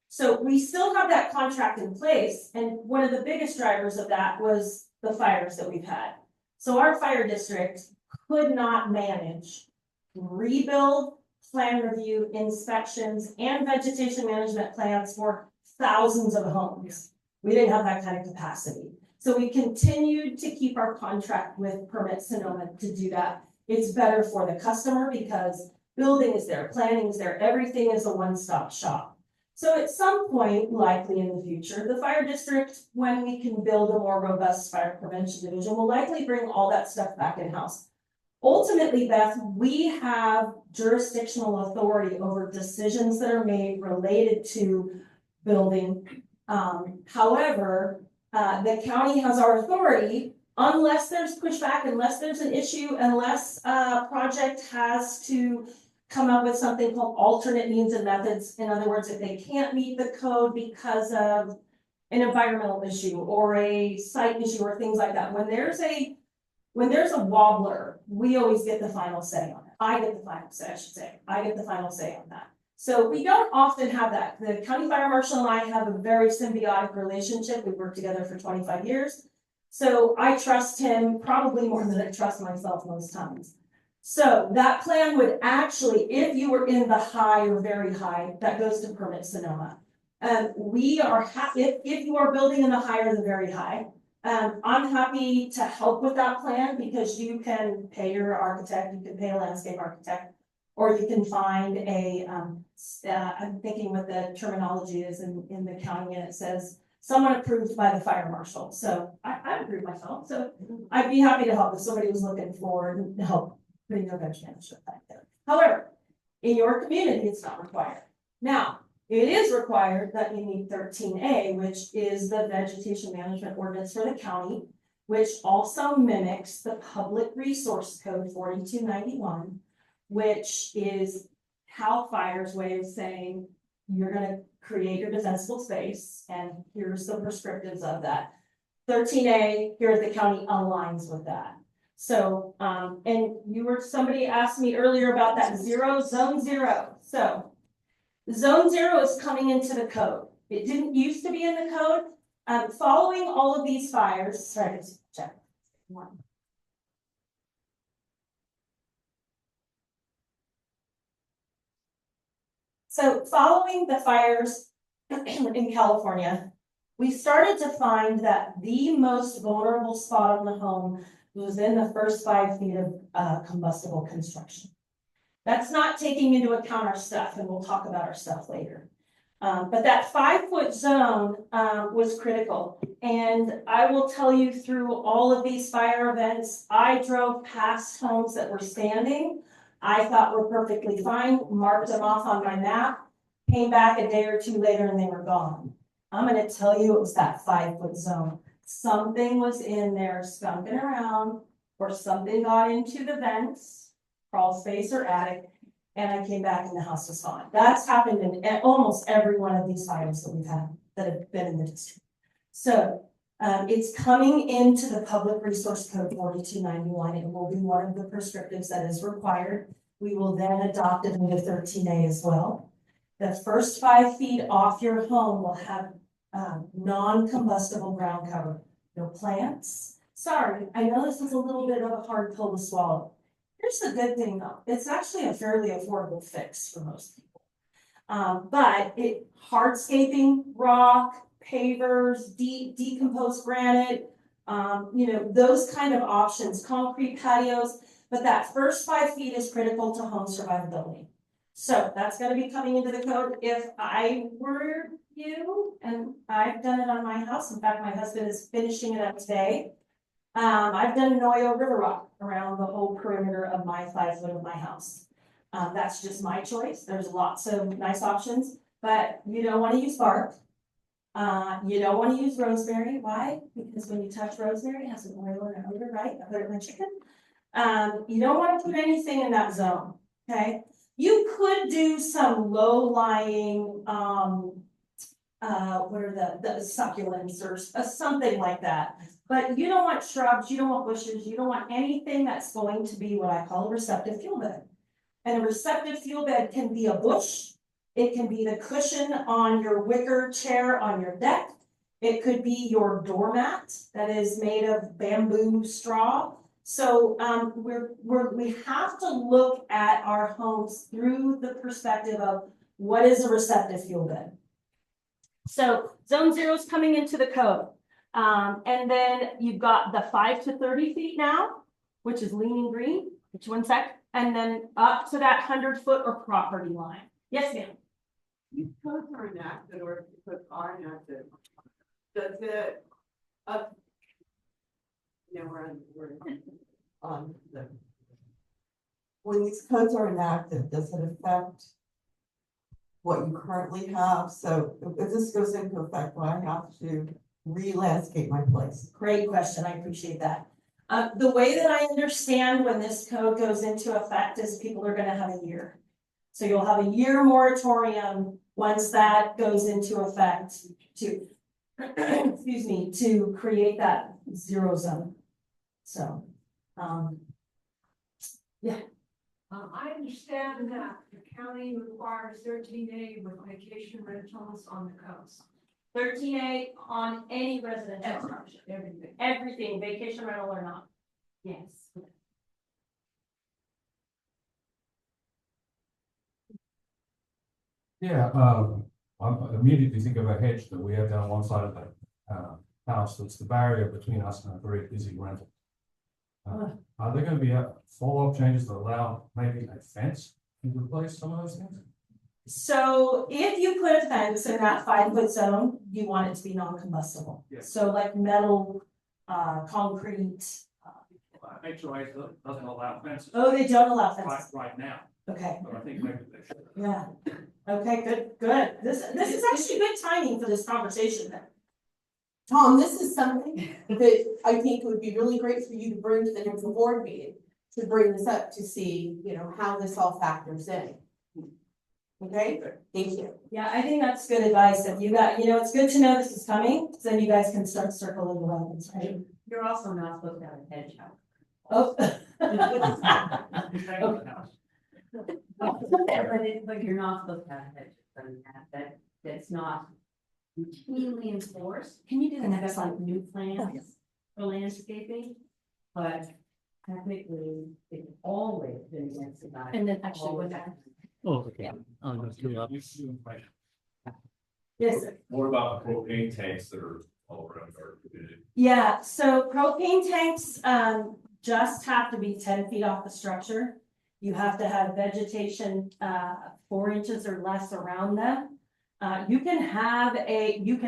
C: So we still have that contract in place, and one of the biggest drivers of that was the fires that we've had. So our fire district could not manage rebuild, plan review, inspections, and vegetation management plans for thousands of homes. We didn't have that kind of capacity. So we continued to keep our contract with Permit Sonoma to do that. It's better for the customer because building is there, planning is there, everything is a one-stop shop. So at some point, likely in the future, the fire district, when we can build a more robust fire prevention division, will likely bring all that stuff back in-house. Ultimately, Beth, we have jurisdictional authority over decisions that are made related to building. However, the county has our authority unless there's pushback, unless there's an issue, unless a project has to come up with something called alternate means and methods. In other words, if they can't meet the code because of an environmental issue or a site issue or things like that. When there's a wobbler, we always get the final say on it. I get the final say, I should say. I get the final say on that. So we don't often have that. The county fire marshal and I have a very symbiotic relationship. We've worked together for 25 years. So I trust him probably more than I trust myself most times. So that plan would actually, if you were in the high or very high, that goes to Permit Sonoma. We are happy, if you are building in the high or the very high, I'm happy to help with that plan because you can pay your architect, you can pay a landscape architect, or you can find a, I'm thinking what the terminology is in the county, and it says someone approved by the fire marshal. So I approved myself, so I'd be happy to help if somebody was looking for help putting their bench management back there. However, in your community, it's not required. Now, it is required that you need 13A, which is the vegetation management ordinance for the county, which also mimics the Public Resource Code 4291, which is CAL FIRE's way of saying you're gonna create your defensible space, and here's the prescriptives of that. 13A here at the county aligns with that. So, and somebody asked me earlier about that zone zero. So zone zero is coming into the code. It didn't used to be in the code. Following all of these fires, sorry, let's check. One. So following the fires in California, we started to find that the most vulnerable spot on the home was in the first 5 feet of combustible construction. That's not taking into account our stuff, and we'll talk about our stuff later. But that 5-foot zone was critical. And I will tell you, through all of these fire events, I drove past homes that were standing, I thought were perfectly fine, marked them off on my map, came back a day or two later and they were gone. I'm gonna tell you, it was that 5-foot zone. Something was in there skunking around, or something got into the vents, crawl space or attic, and I came back and the house was gone. That's happened in almost every one of these fires that we've had that have been in the district. So it's coming into the Public Resource Code 4291. It will be one of the prescriptives that is required. We will then adopt it into 13A as well. The first 5 feet off your home will have non-combustible ground cover, no plants. Sorry, I know this is a little bit of a hard pill to swallow. Here's the good thing though, it's actually a fairly affordable fix for most people. But hardscaping, rock, pavers, decomposed granite, those kind of options, concrete patios, but that first 5 feet is critical to home survivability. So that's gonna be coming into the code. If I were you, and I've done it on my house, in fact, my husband is finishing it up today. I've done Noyo River Rock around the whole perimeter of my 5 foot of my house. That's just my choice. There's lots of nice options, but you don't want to use bark. You don't want to use rosemary. Why? Because when you touch rosemary, it has an oil and an odor, right? I put it in my chicken. You don't want to put anything in that zone, okay? You could do some low-lying, what are the succulents or something like that. But you don't want shrubs, you don't want bushes, you don't want anything that's going to be what I call a receptive fuel bed. And a receptive fuel bed can be a bush. It can be the cushion on your wicker chair on your deck. It could be your doormat that is made of bamboo straw. So we have to look at our homes through the perspective of what is a receptive fuel bed. So zone 0 is coming into the code. And then you've got the 5 to 30 feet now, which is leaning green, which 1 sec, and then up to that 100-foot or property line. Yes, ma'am.
I: These codes are enacted, or codes are enacted. Does it, when these codes are enacted, does it affect what you currently have? So if this goes into effect, will I have to re-landscape my place?
C: Great question. I appreciate that. The way that I understand when this code goes into effect is people are going to have a year. So you'll have a year moratorium once that goes into effect to, excuse me, to create that 0 zone. So, yeah.
J: I understand that the county requires 13A with vacation rentals on the coast.
C: 13A on any residential structure. Everything, vacation rental or not. Yes.
G: Yeah, I immediately think of a hedge that we have down one side of the house. That's the barrier between us and a very busy rental. Are there going to be follow-up changes that allow maybe a fence to replace some of those things?
C: So if you put a fence in that 5-foot zone, you want it to be non-combustible.
G: Yeah.
C: So like metal, concrete.
G: HOA doesn't allow fences.
C: Oh, they don't allow fences.
G: Right now.
C: Okay,
G: But I think maybe they should.
C: yeah. Okay, good. This is actually good timing for this conversation then.
F: Tom, this is something that I think would be really great for you to bring to the next board meeting, to bring this up to see, how this all factors in. Okay, thank you.
C: Yeah, I think that's good advice. If you got, it's good to know this is coming, so then you guys can start circling the wagons, right?
H: You're also not supposed to have a hedge house.
C: Oh.
H: But you're not supposed to have a hedge, that's not routinely enforced.
C: Can you do the
H: And
C: next
H: that's like
C: slide?
H: new plans for landscaping, but technically, it's always been against the guy.
C: And then actually with that.
B: Oh, okay, I'll go two up.
C: Yes, sir.
K: What about propane tanks that are all around our community?
C: Yeah, so propane tanks, just have to be 10 feet off the structure. You have to have vegetation, 4 inches or less around them. You can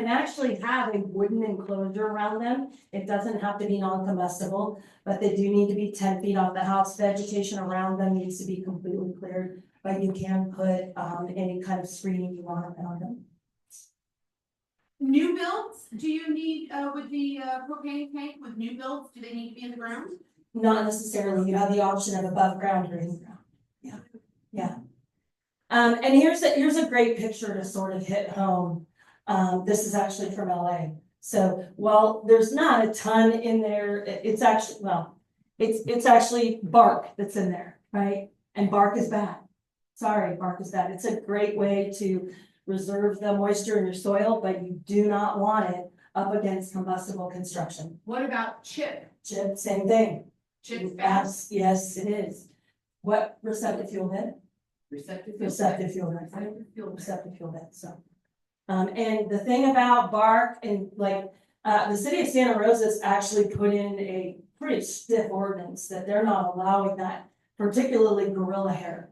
C: actually have a wooden enclosure around them. It doesn't have to be non-combustible, but they do need to be 10 feet off the house. Vegetation around them needs to be completely cleared, but you can put, any kind of screening you want on them.
F: New builds, do you need, with the propane tank, with new builds, do they need to be in the ground?
C: Not necessarily, you have the option of above ground or in ground. Yeah, yeah. And here's a great picture to sort of hit home. This is actually from LA. So while there's not a ton in there, it's actually, it's actually bark that's in there, right? And bark is bad. Sorry, bark is bad. It's a great way to reserve the moisture in your soil, but you do not want it up against combustible construction.
F: What about chip?
C: Chip, same thing.
F: Chip's bad.
C: Yes, it is. What receptive fuel bed?
H: Receptive.
C: Receptive fuel bed. Receptive fuel bed, so. And the thing about bark and the city of Santa Rosa's actually put in a pretty stiff ordinance that they're not allowing that, particularly gorilla hair.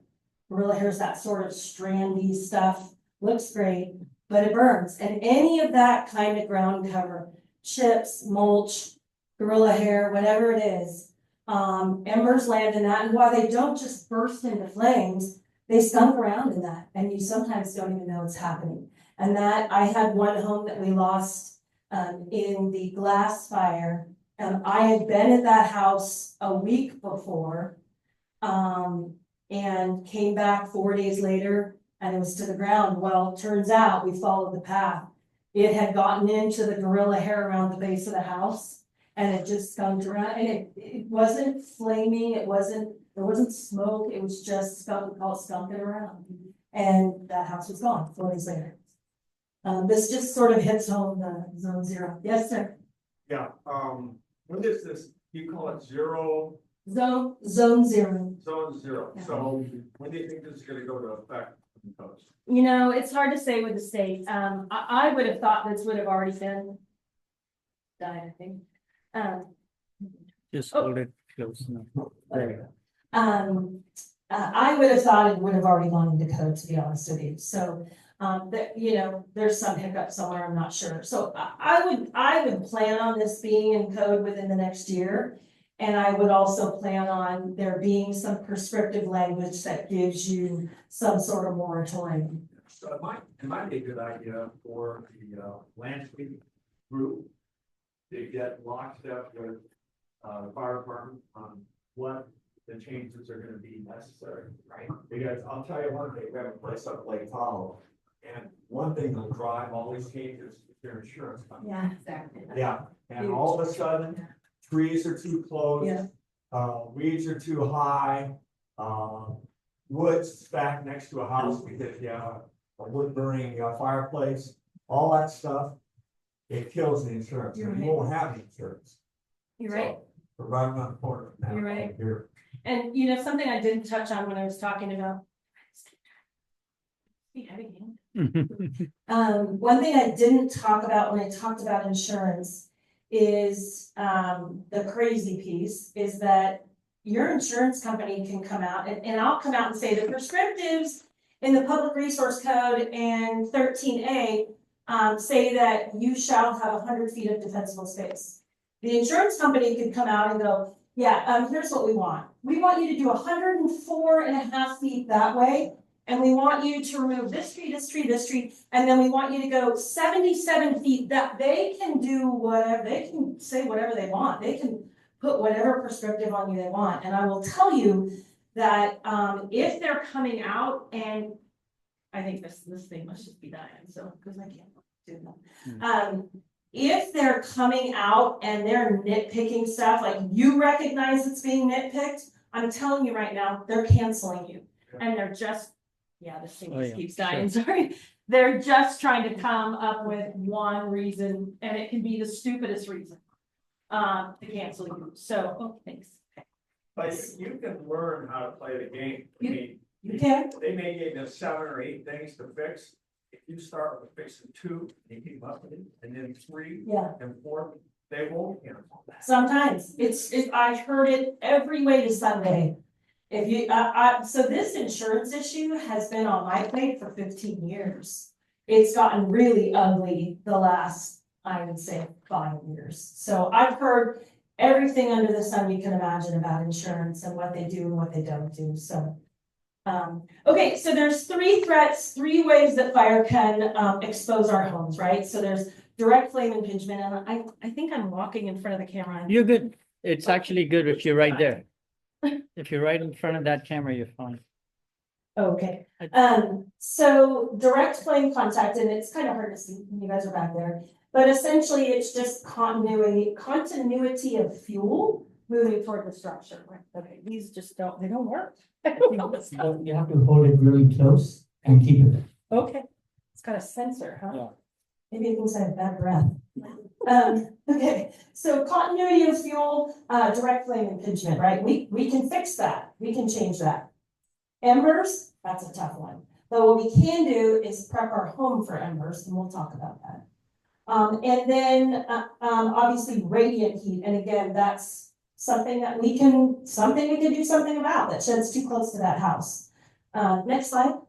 C: Gorilla hair is that sort of strandy stuff, looks great, but it burns. And any of that kind of ground cover, chips, mulch, gorilla hair, whatever it is, embers land in that, and while they don't just burst into flames, they skunk around in that, and you sometimes don't even know it's happening. And that, I had one home that we lost in the glass fire, and I had been at that house a week before, and came back 4 days later, and it was to the ground. Well, turns out we followed the path. It had gotten into the gorilla hair around the base of the house. And it just skunked around, and it wasn't flaming, there wasn't smoke, it was just skunk, we call it skunking around. And that house was gone 4 days later. This just sort of hits home the zone zero. Yes, sir.
K: Yeah, what is this, you call it zero?
C: Zone zero.
K: Zone zero,
C: Yeah.
K: so when do you think this is gonna go to effect?
C: It's hard to say with the state. I would have thought this would have already been done, I think.
B: Just hold it close now. There you go.
C: I would have thought it would have already gone into code, to be honest with you. So, there's some hiccup somewhere, I'm not sure. So I would plan on this being in code within the next year. And I would also plan on there being some prescriptive language that gives you some sort of moratorium.
K: So it might be a good idea for the landscape group to get locked up with the fire department on what the changes are gonna be necessary, right? Because I'll tell you one thing, we have a place up Lake Hollow, and one thing that'll drive all these changes is their insurance company.
C: Yeah.
H: Exactly.
K: Yeah, and all of a sudden, trees are too close.
C: Yeah.
K: Weeds are too high, woods back next to a house because you have a wood burning fireplace, all that stuff. It kills the insurance,
C: You're
K: and you
C: right.
K: won't have the insurance.
C: You're right.
K: So, we're right around the corner now.
C: You're right.
K: Here.
C: And something I didn't touch on when I was talking about. One thing I didn't talk about when I talked about insurance is, the crazy piece is that your insurance company can come out and I'll come out and say the prescriptives in the public resource code and 13A say that you shall have 100 feet of defensible space. The insurance company could come out and go, yeah, here's what we want. we want you to do 104.5 feet that way. And we want you to remove this tree, this tree, this tree, and then we want you to go 77 feet, that they can do whatever, they can say whatever they want. They can put whatever prescriptive on you they want. And I will tell you that, if they're coming out and I think this thing must just be dying, so, because I can't do that. If they're coming out and they're nitpicking stuff, like you recognize it's being nitpicked, I'm telling you right now, they're canceling you. And they're just, this thing just keeps dying, sorry. They're just trying to come up with one reason, and it can be the stupidest reason, to cancel you. So, thanks.
K: But you can learn how to play the game. I mean,
C: You can.
K: they may give you 7 or 8 things to fix. If you start with fixing 2, and keep up with it, and then 3
C: Yeah.
K: and 4, they won't cancel that.
C: Sometimes I heard it every way to Sunday. If you, so this insurance issue has been on my plate for 15 years. It's gotten really ugly the last, I would say, 5 years. So I've heard everything under the sun you can imagine about insurance and what they do and what they don't do. So, okay, so there's 3 threats, 3 ways that fire can expose our homes, right? So there's direct flame impingement, and I think I'm walking in front of the camera.
B: You're good. It's actually good if you're right there. If you're right in front of that camera, you're fine.
C: Okay, so direct flame contact, and it's kind of hard to see when you guys are back there, but essentially it's just continuity of fuel moving toward the structure. Okay, these just they don't work.
E: You have to hold it really close and keep it.
C: Okay, it's got a sensor, huh?
B: Yeah.
C: Maybe it thinks I have bad breath. Okay, so continuity of fuel, direct flame impingement, right? We can fix that. We can change that. Embers, that's a tough one. But what we can do is prep our home for embers, and we'll talk about that. And then, obviously radiant heat. And again, that's something that we can do something about that sheds too close to that house. Next slide.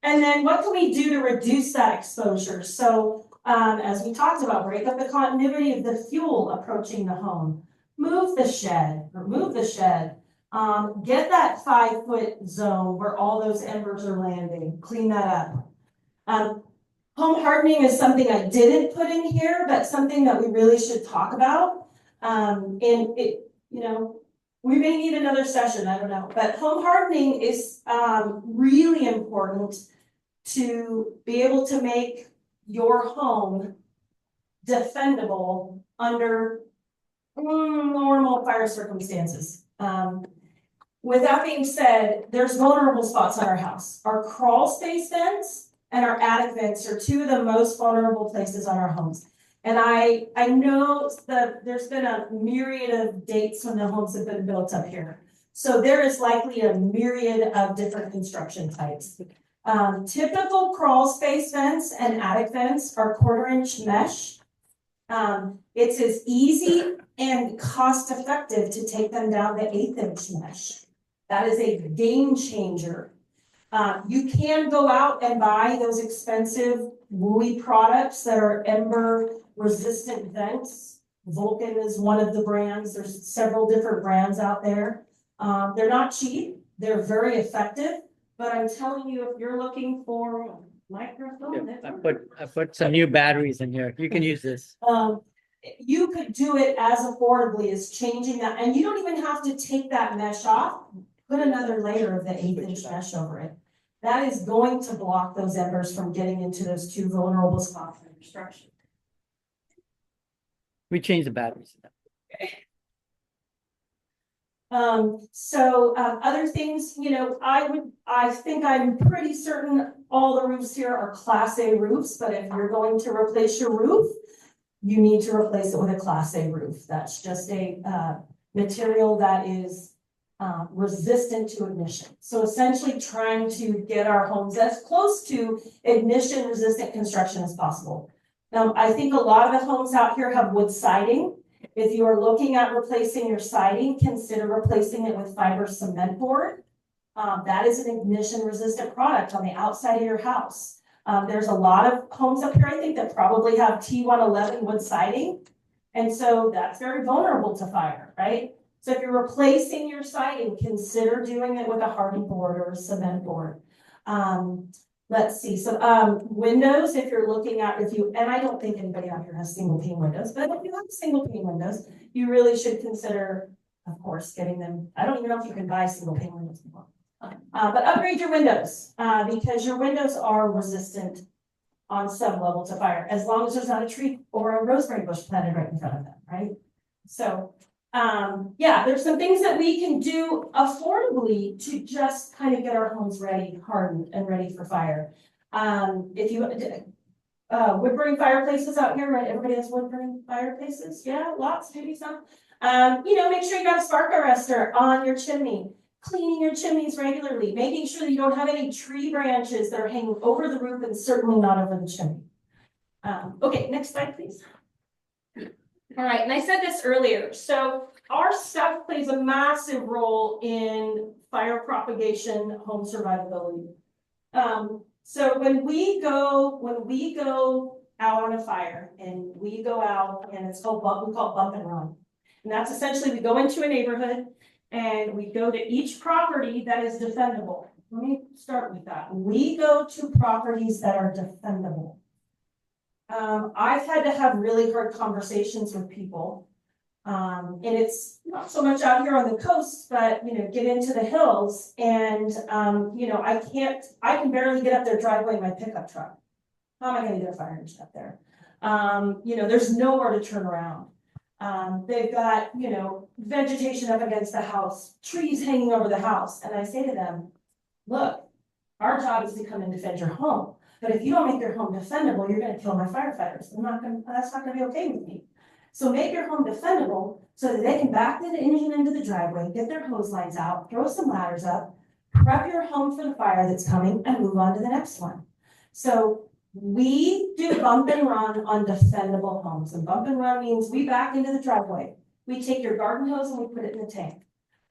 C: And then what can we do to reduce that exposure? So, as we talked about, break up the continuity of the fuel approaching the home. Move the shed, remove the shed. Get that 5-foot zone where all those embers are landing, clean that up. Home hardening is something I didn't put in here, but something that we really should talk about. And it, we may need another session, I don't know, but home hardening is really important to be able to make your home defendable under normal fire circumstances. With that being said, there's vulnerable spots on our house. Our crawl space vents and our attic vents are 2 of the most vulnerable places on our homes. And I know that there's been a myriad of dates when the homes have been built up here. So there is likely a myriad of different construction types. Typical crawl space vents and attic vents are 1/4-inch mesh. It's as easy and cost effective to take them down to 1/8-inch mesh. That is a game changer. You can go out and buy those expensive WUI products that are ember resistant vents. Vulcan is one of the brands. There's several different brands out there. They're not cheap. They're very effective. But I'm telling you, if you're looking for a microphone,
B: I put some new batteries in here. You can use this.
C: You could do it as affordably as changing that, and you don't even have to take that mesh off. Put another layer of the 1/8-inch mesh over it. That is going to block those embers from getting into those 2 vulnerable spots in your structure.
B: We changed the batteries.
C: Other things, I think I'm pretty certain all the roofs here are Class A roofs, but if you're going to replace your roof, you need to replace it with a Class A roof. That's just a material that is resistant to ignition. So essentially trying to get our homes as close to ignition resistant construction as possible. Now, I think a lot of the homes out here have wood siding. If you are looking at replacing your siding, consider replacing it with fiber cement board. That is an ignition resistant product on the outside of your house. There's a lot of homes up here, I think, that probably have T111 wood siding. And so that's very vulnerable to fire, right? So if you're replacing your siding, consider doing it with a hardy board or a cement board. Let's see, so, windows, if you're looking at, and I don't think anybody out here has single pane windows, but if you have single pane windows, you really should consider, of course, getting them. I don't even know if you can buy single pane windows anymore. But upgrade your windows, because your windows are resistant on some level to fire, as long as there's not a tree or a rosemary bush planted right in front of them, right? So, yeah, there's some things that we can do affordably to just kind of get our homes ready, hardened and ready for fire. If you, wood burning fireplaces out here, right? Everybody has wood burning fireplaces? Yeah, lots, maybe some. Make sure you got a spark arrestor on your chimney. Cleaning your chimneys regularly, making sure that you don't have any tree branches that are hanging over the roof and certainly not over the chimney. Okay, next slide, please. All right, and I said this earlier, so our stuff plays a massive role in fire propagation, home survivability. So when we go out on a fire and we go out and it's called we call it bump and run. And that's essentially we go into a neighborhood and we go to each property that is defendable. Let me start with that. We go to properties that are defendable. I've had to have really hard conversations with people. And it's not so much out here on the coast, but, get into the hills and, I can barely get up their driveway in my pickup truck. How am I gonna get a fire engine up there? There's nowhere to turn around. They've got, vegetation up against the house, trees hanging over the house. And I say to them, look, our job is to come and defend your home. But if you don't make your home defendable, you're gonna kill my firefighters. That's not gonna be okay with me. So make your home defendable so that they can back the engine into the driveway, get their hose lines out, throw some ladders up, prep your home for the fire that's coming and move on to the next one. So we do bump and run on defendable homes, and bump and run means we back into the driveway. We take your garden hose and we put it in the tank.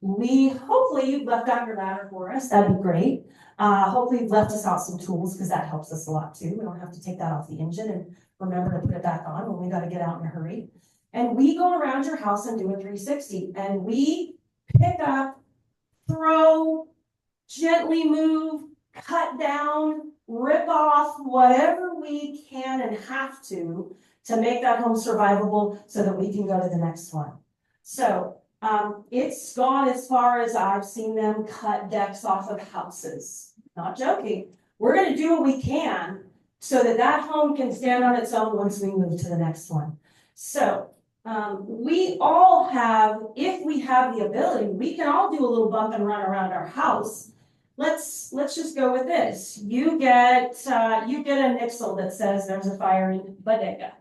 C: Hopefully you've left out your ladder for us, that'd be great. Hopefully you've left us out some tools because that helps us a lot too. We don't have to take that off the engine and remember to put it back on when we gotta get out in a hurry. And we go around your house and do a 360 and we pick up, throw, gently move, cut down, rip off whatever we can and have to make that home survivable so that we can go to the next one. So it's gone as far as I've seen them cut decks off of houses. Not joking. We're going to do what we can so that that home can stand on its own once we move to the next one. So we all have, if we have the ability, we can all do a little bump and run around our house. Let's just go with this. You get a nixle that says there's a fire in Bodega.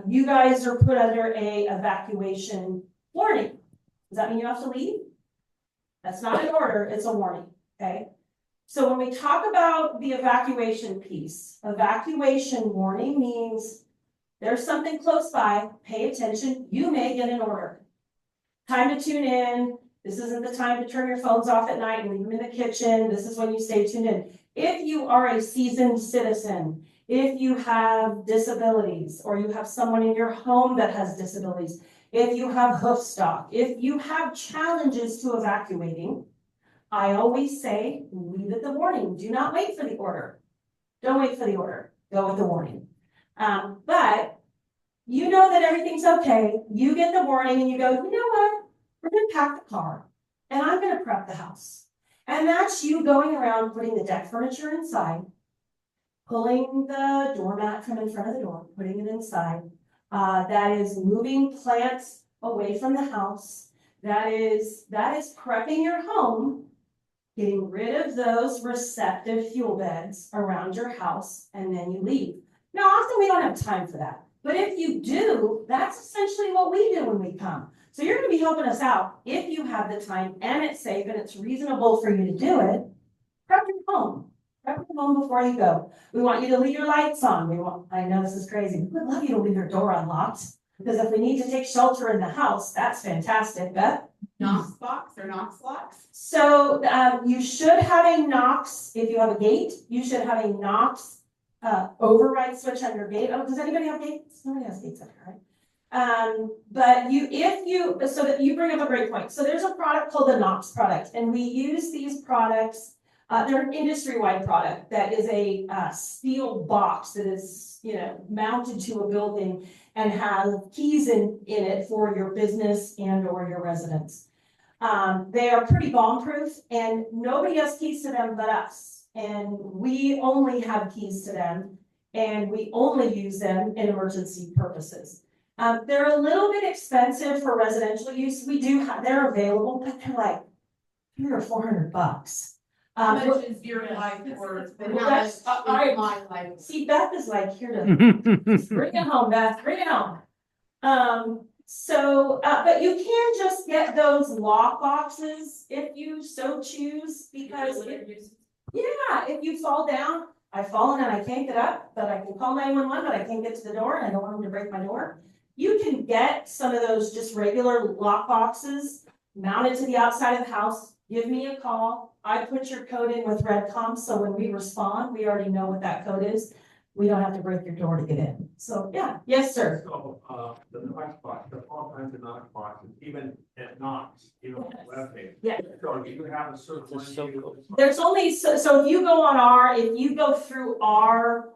C: You guys are put under a evacuation warning. Does that mean you have to leave? That's not an order, it's a warning, okay? So when we talk about the evacuation piece, evacuation warning means there's something close by, pay attention, you may get an order. Time to tune in. This isn't the time to turn your phones off at night and leave them in the kitchen. This is when you stay tuned in. If you are a seasoned citizen, if you have disabilities, or you have someone in your home that has disabilities, if you have hoof stock, if you have challenges to evacuating, I always say, leave at the warning. Do not wait for the order. Don't wait for the order. Go with the warning. But you know that everything's okay. You get the warning and you go, you know what? We're going to pack the car and I'm going to prep the house. And that's you going around putting the deck furniture inside, pulling the doormat from in front of the door, putting it inside. That is moving plants away from the house. That is prepping your home, getting rid of those receptive fuel beds around your house, and then you leave. Now, often we don't have time for that. But if you do, that's essentially what we do when we come. So you're going to be helping us out if you have the time and it's safe and it's reasonable for you to do it. Prep your home. Prep your home before you go. We want you to leave your lights on. I know this is crazy. We would love you to leave your door unlocked because if we need to take shelter in the house, that's fantastic. Beth?
F: Knox box or Knox locks?
C: So you should have a Knox, if you have a gate, you should have a Knox override switch on your gate. Oh, does anybody have gates? Nobody has gates up here, right? But so that you bring up a great point. So there's a product called the Knox product, and we use these products. They're an industry-wide product that is a steel box that is, mounted to a building and has keys in it for your business and or your residence. They are pretty bomb-proof, and nobody has keys to them but us. And we only have keys to them, and we only use them in emergency purposes. They're a little bit expensive for residential use. They're available, but they're like $300 or $400.
F: How much is your life worth? And
C: Well,
F: how much is
C: that's-
F: my life?
C: See, Beth is like here to bring it home, Beth, bring it home. But you can just get those lock boxes if you so choose, because if you fall down, I've fallen and I can't get up, but I can call 911, but I can't get to the door and I don't want them to break my door. You can get some of those just regular lock boxes mounted to the outside of the house. Give me a call. I put your code in with Redcom, so when we respond, we already know what that code is. We don't have to break your door to get in. So, yeah, yes, sir.
K: So, the Knox box, the all kinds of Knox boxes, even at Knox, even on the webpage.
C: Yeah.
K: So you have a certain.
B: This is so cool.
C: There's only, so if you go through our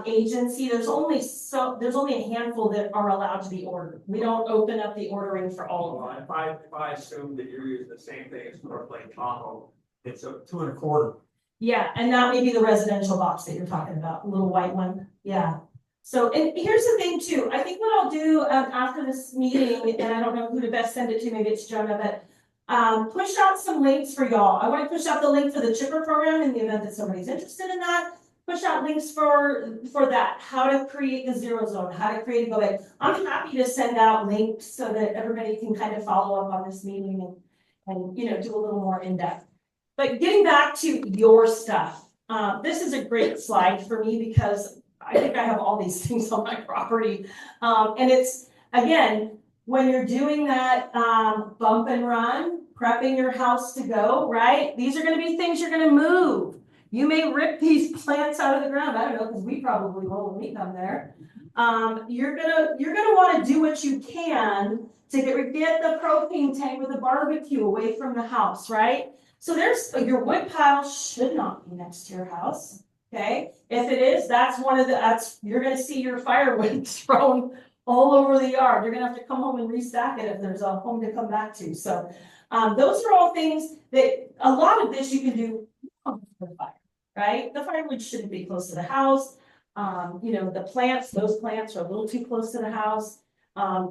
C: agency, there's only a handful that are allowed to be ordered. We don't open up the ordering for all of them.
K: If I assume that you're using the same thing as North Lake Tahoe, it's a 2 1/4.
C: Yeah, and that may be the residential box that you're talking about, a little white one, yeah. So, and here's the thing too, I think what I'll do after this meeting, and I don't know who to best send it to, maybe it's Jonah, but push out some links for y'all. I want to push out the link for the chipper program in the event that somebody's interested in that. Push out links for that, how to create the zero zone, how to create a go bag. I'm happy to send out links so that everybody can kind of follow up on this meeting and do a little more in depth. But getting back to your stuff, this is a great slide for me because I think I have all these things on my property. And it's, again, when you're doing that bump and run, prepping your house to go, right? These are going to be things you're going to move. You may rip these plants out of the ground. I don't know, because we probably will when we come there. You're gonna want to do what you can to get the propane tank with the barbecue away from the house, right? So your wood pile should not be next to your house, okay? If it is, you're gonna see your firewood thrown all over the yard. You're gonna have to come home and restack it if there's a home to come back to. So those are all things that a lot of this you can do on the fire, right? The firewood shouldn't be close to the house. Those plants are a little too close to the house.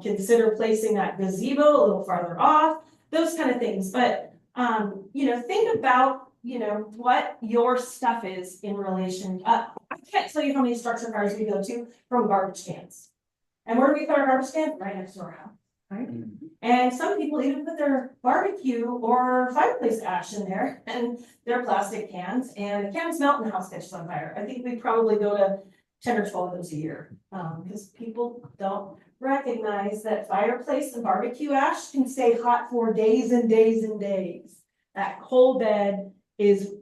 C: Consider placing that gazebo a little farther off, those kind of things. But think about, what your stuff is in relation. I can't tell you how many structure fires we go to from garbage cans. And where do we put our garbage can? Right next to our house, right? And some people even put their barbecue or fireplace ash in there and their plastic cans, and the cans melt and the house catches on fire. I think we probably go to 10 or 12 of those a year because people don't recognize that fireplace and barbecue ash can stay hot for days and days and days. That coal bed is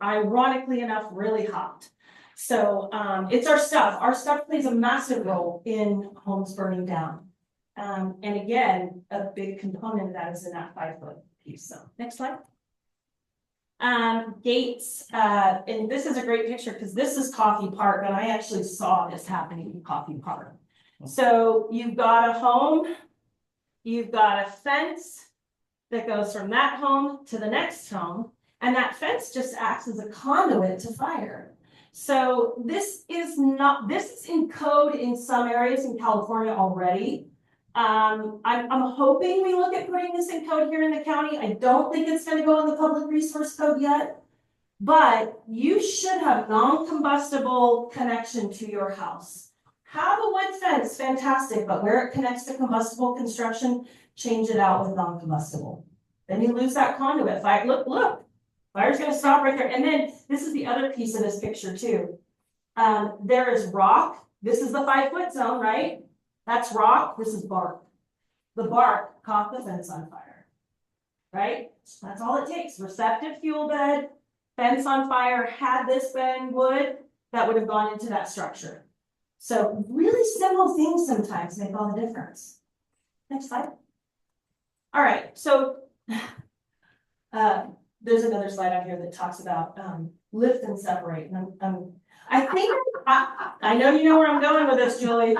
C: ironically enough really hot. So it's our stuff. Our stuff plays a massive role in homes burning down. And again, a big component of that is in that 5-foot piece. So next slide. Gates, and this is a great picture because this is Coffee Park, and I actually saw this happening in Coffee Park. So you've got a home, you've got a fence that goes from that home to the next home, and that fence just acts as a conduit to fire. So this is in code in some areas in California already. I'm hoping we look at putting this in code here in the county. I don't think it's going to go in the public resource code yet, but you should have non-combustible connection to your house. Have a wood fence, fantastic, but where it connects to combustible construction, change it out with non-combustible. Then you lose that conduit. Fire, look, fire's going to stop right there. And then this is the other piece of this picture too. There is rock. This is the 5-foot zone, right? That's rock. This is bark. The bark caught the fence on fire, right? That's all it takes. Receptive fuel bed, fence on fire. Had this been wood, that would have gone into that structure. So really simple things sometimes make all the difference. Next slide. All right, so there's another slide out here that talks about lift and separate. And I think I know you know where I'm going with this, Julie.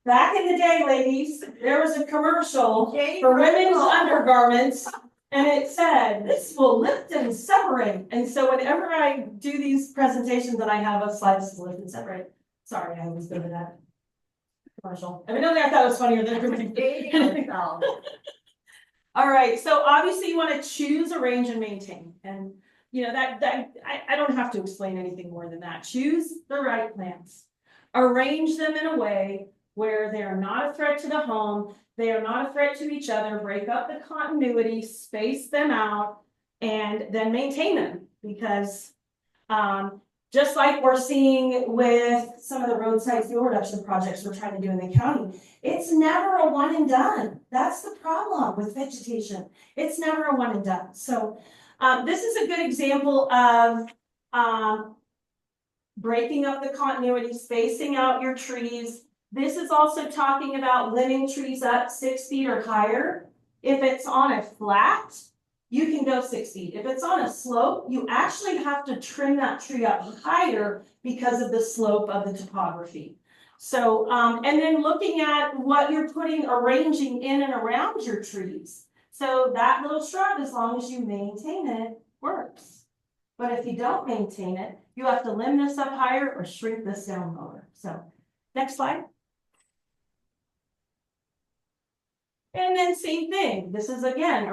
C: Back in the day, ladies, there was a commercial for women's undergarments, and it said, "This will lift and separate." And so whenever I do these presentations, that I have a slide to lift and separate. Sorry, I was good at that commercial. Evidently, I thought it was funnier than everybody. All right, so obviously you want to choose, arrange, and maintain. And you know I don't have to explain anything more than that. Choose the right plants. Arrange them in a way where they are not a threat to the home, they are not a threat to each other, break up the continuity, space them out, and then maintain them. Because just like we're seeing with some of the roadside fuel reduction projects we're trying to do in the county, it's never a one and done. That's the problem with vegetation. It's never a one and done. So this is a good example of breaking up the continuity, spacing out your trees. This is also talking about limbing trees up 6 feet or higher. If it's on a flat, you can go 6 feet. If it's on a slope, you actually have to trim that tree up higher because of the slope of the topography. So, and then looking at what you're arranging in and around your trees. So that little shrub, as long as you maintain it, works. But if you don't maintain it, you have to limb this up higher or shrink this down lower. So, next slide. And then same thing. This is again,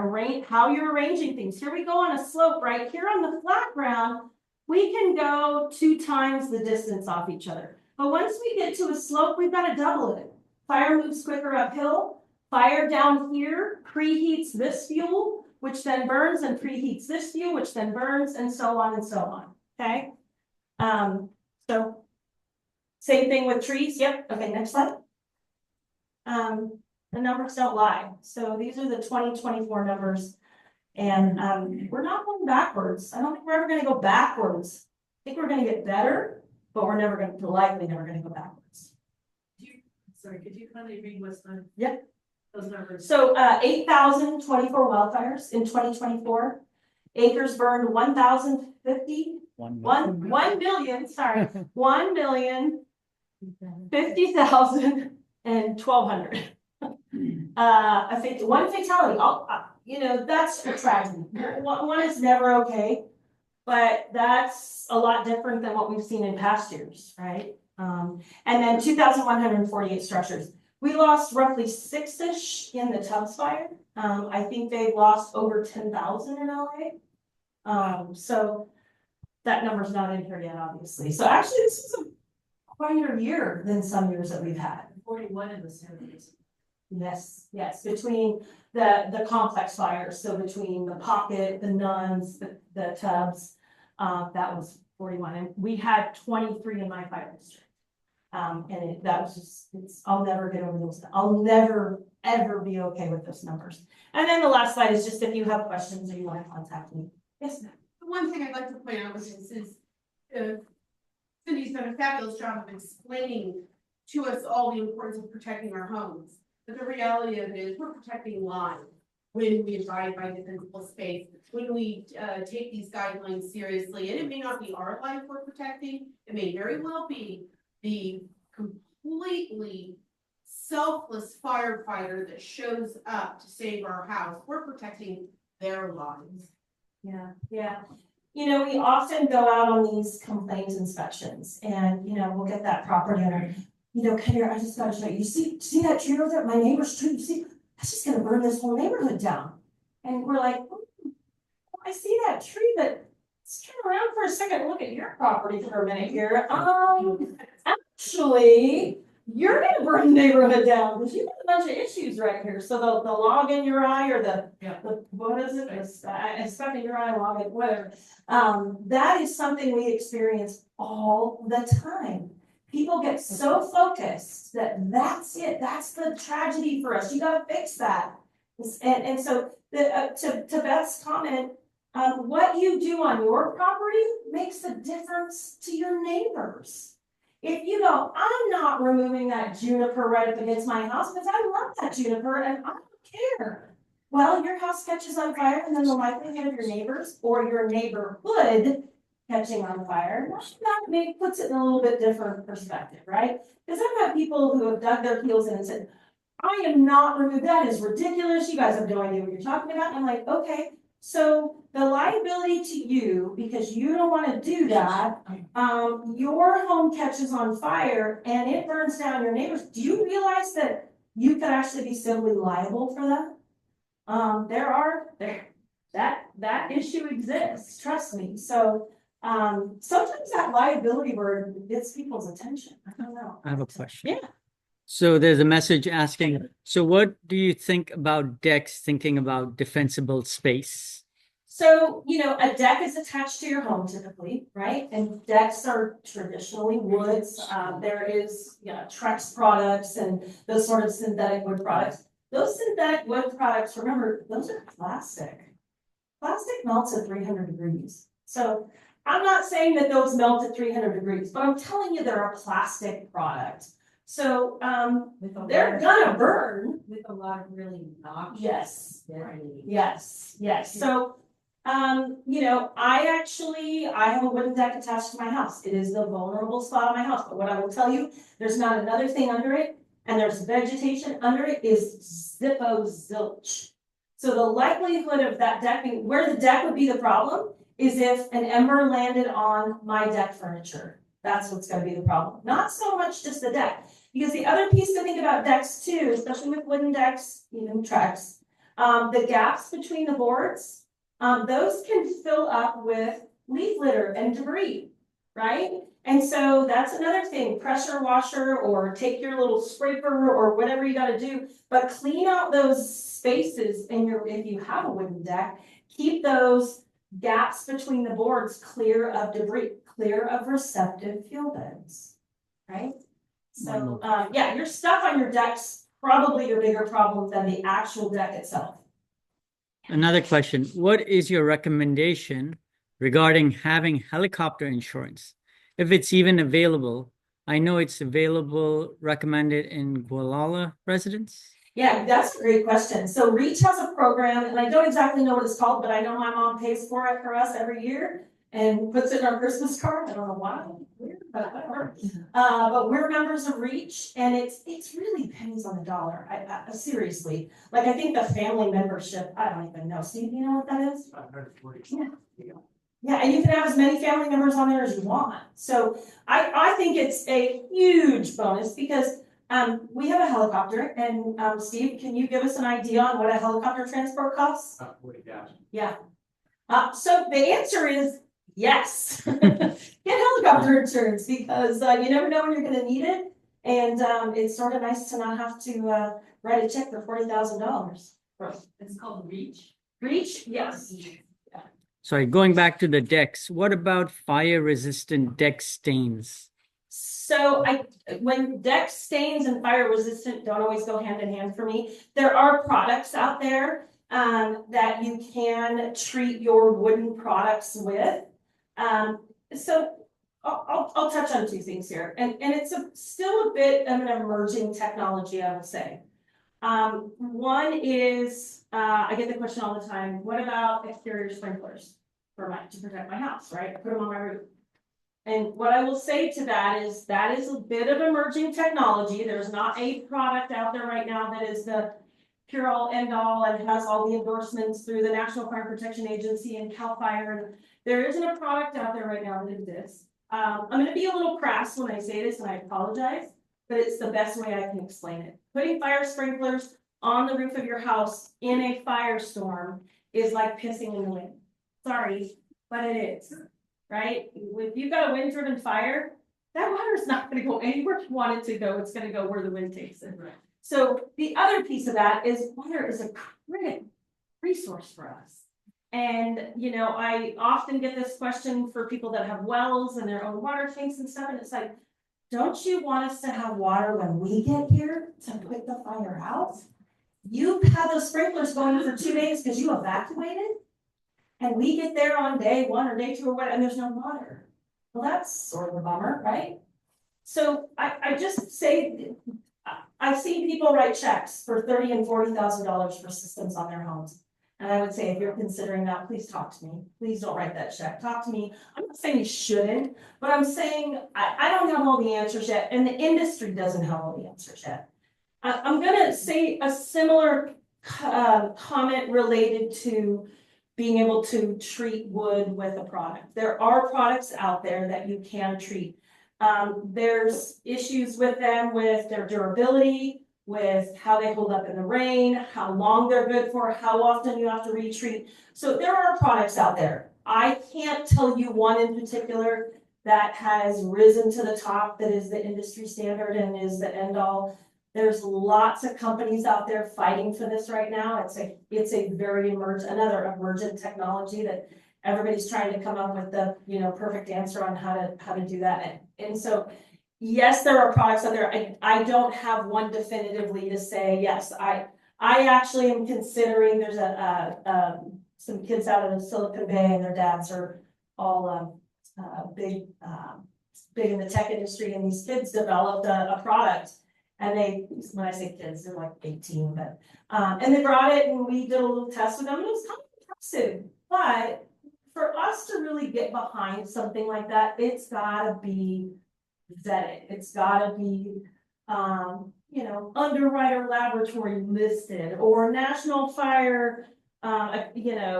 C: how you're arranging things. Here we go on a slope right here on the flat ground. We can go 2 times the distance off each other. But once we get to a slope, we've got to double it. Fire moves quicker uphill. Fire down here preheats this fuel, which then burns and preheats this fuel, which then burns, and so on and so on. Okay. So same thing with trees. Yep. Okay. Next slide. The numbers don't lie. So these are the 2024 numbers, and we're not going backwards. I don't think we're ever going to go backwards. I think we're going to get better, but we're likely never going to go backwards.
F: Could you kindly read what's on?
C: Yep.
F: Those numbers.
C: So 8,024 wildfires in 2024. Acres burned 1,050. 1 million. Sorry, 1,050,000 and 1,200. One fatality. That's a tragedy. One is never okay, but that's a lot different than what we've seen in past years, right? And then 2,148 structures. We lost roughly 6-ish in the Tubbs fire. I think they've lost over 10,000 in LA. So that number's not in here yet, obviously. So actually, this is a quieter year than some years that we've had.
F: 41 in the 70s.
C: Yes, between the complex fires, so between the Pocket, the Nuns, the Tubbs, that was 41, and we had 23 in my fire district. That was just, I'll never get over those. I'll never ever be okay with those numbers. And then the last slide is just if you have questions or you want to contact me. Yes, ma'am.
F: The one thing I'd like to point out is Cindy's done a fabulous job of explaining to us all the importance of protecting our homes. But the reality of it is we're protecting lives when we abide by defensible space, when we take these guidelines seriously. And it may not be our life we're protecting. It may very well be the completely selfless firefighter that shows up to save our house. We're protecting their lives.
C: Yeah. We often go out on these complaint inspections and, we'll get that property owner. Come here, I just gotta show you. You see that tree over there? My neighbor's tree, you see? That's just gonna burn this whole neighborhood down. And we're like, I see that tree, but let's turn around for a second and look at your property for a minute here. Actually, you're gonna burn the neighborhood down because you've got a bunch of issues right here. So the log in your eye or the what is it? A speck in your eye, log in, whatever. That is something we experience all the time. People get so focused that that's it. That's the tragedy for us. You got to fix that. And so to Beth's comment, what you do on your property makes a difference to your neighbors. If you go, I'm not removing that juniper right up against my house, because I love that juniper and I don't care. Well, your house catches on fire, and then the likelihood of your neighbors or your neighborhood catching on fire, that maybe puts it in a little bit different perspective, right? Because I've had people who have dug their heels in and said, I am not removing, that is ridiculous, you guys have no idea what you're talking about. I'm like, okay, so the liability to you, because you don't wanna do that, your home catches on fire and it burns down your neighbors. Do you realize that you could actually be civilly liable for that? That issue exists, trust me. So, sometimes that liability word gets people's attention. I don't know.
B: I have a question.
C: Yeah.
B: So there's a message asking, so what do you think about decks thinking about defensible space?
C: So, a deck is attached to your home typically, right? And decks are traditionally woods. There is, Trex products and those sort of synthetic wood products. Those synthetic wood products, remember, those are plastic. Plastic melts at 300 degrees. So I'm not saying that those melt at 300 degrees, but I'm telling you they're a plastic product. So they're gonna burn.
H: With a lot of really noxious.
C: Yes.
H: deadly-
C: Yes. So, I have a wooden deck attached to my house. It is the vulnerable spot of my house. But what I will tell you, there's not another thing under it, and there's vegetation under it is zippo zilch. So the likelihood of that deck being, where the deck would be the problem is if an ember landed on my deck furniture. That's what's gonna be the problem. Not so much just the deck. Because the other piece to think about decks too, especially with wooden decks, even Trex, the gaps between the boards, those can fill up with leaf litter and debris, right? And so that's another thing, pressure washer or take your little scraper or whatever you gotta do, but clean out those spaces if you have a wooden deck, keep those gaps between the boards clear of debris, clear of receptive fuel beds, right? So, your stuff on your deck's probably your bigger problem than the actual deck itself.
B: Another question, what is your recommendation regarding having helicopter insurance? If it's even available, I know it's available, recommended in Gualala residents.
C: Yeah, that's a great question. So Reach has a program, and I don't exactly know what it's called, but I know my mom pays for it for us every year and puts it in our Christmas card. I don't know why, weird, but whatever. But we're members of Reach, and it's really pennies on the dollar. I seriously, like I think the family membership, I don't even know. Steve, you know what that is? Yeah, and you can have as many family members on there as you want. So I think it's a huge bonus because we have a helicopter, and Steve, can you give us an idea on what a helicopter transport costs? Yeah. So the answer is yes. Get helicopter insurance because you never know when you're going to need it, and it's sort of nice to not have to write a check for $40,000.
H: It's called Reach.
C: Reach, yes.
B: Sorry, going back to the decks, what about fire-resistant deck stains?
C: So when deck stains and fire resistant don't always go hand in hand for me. There are products out there that you can treat your wooden products with. So I'll touch on two things here, and it's still a bit of an emerging technology, I would say. One is I get the question all the time: what about exterior sprinklers to protect my house? Right, I put them on my roof. And what I will say to that is a bit of emerging technology. There's not a product out there right now that is the cure all end all and has all the endorsements through the National Fire Protection Agency and CAL FIRE. And there isn't a product out there right now that exists. I'm going to be a little crass when I say this, and I apologize, but it's the best way I can explain it. Putting fire sprinklers on the roof of your house in a firestorm is like pissing in the wind. Sorry, but it is. Right? If you've got a wind-driven fire, that water is not going to go anywhere you want it to go. It's going to go where the wind takes it. Right. So the other piece of that is water is a critical resource for us. And, I often get this question for people that have wells and their own water tanks and stuff. And it's like, don't you want us to have water when we get here to put the fire out? You've had those sprinklers going for 2 days because you evacuated. And we get there on day 1 or day 2 or what, and there's no water. Well, that's sort of a bummer, right? So I just say, I've seen people write checks for $30,000 and $40,000 for systems on their homes. And I would say, if you're considering that, please talk to me. Please don't write that check. Talk to me. I'm not saying you shouldn't, but I'm saying I don't have all the answers yet, and the industry doesn't have all the answers yet. I'm gonna say a similar comment related to being able to treat wood with a product. There are products out there that you can treat. There's issues with them, with their durability, with how they hold up in the rain, how long they're good for, how often you have to retreat. So there are products out there. I can't tell you one in particular that has risen to the top that is the industry standard and is the end all. There's lots of companies out there fighting for this right now. It's a very another emergent technology that everybody's trying to come up with the, perfect answer on how to do that. And so, yes, there are products out there. I don't have one definitively to say, yes, I actually am considering, there's some kids out of Silicon Bay and their dads are all big in the tech industry, and these kids developed a product. And when I say kids, they're like 18, but, and they brought it and we did a little test with them, and it was kind of impressive. But for us to really get behind something like that, it's gotta be vetted. It's gotta be, underwriter laboratory listed, or National Fire,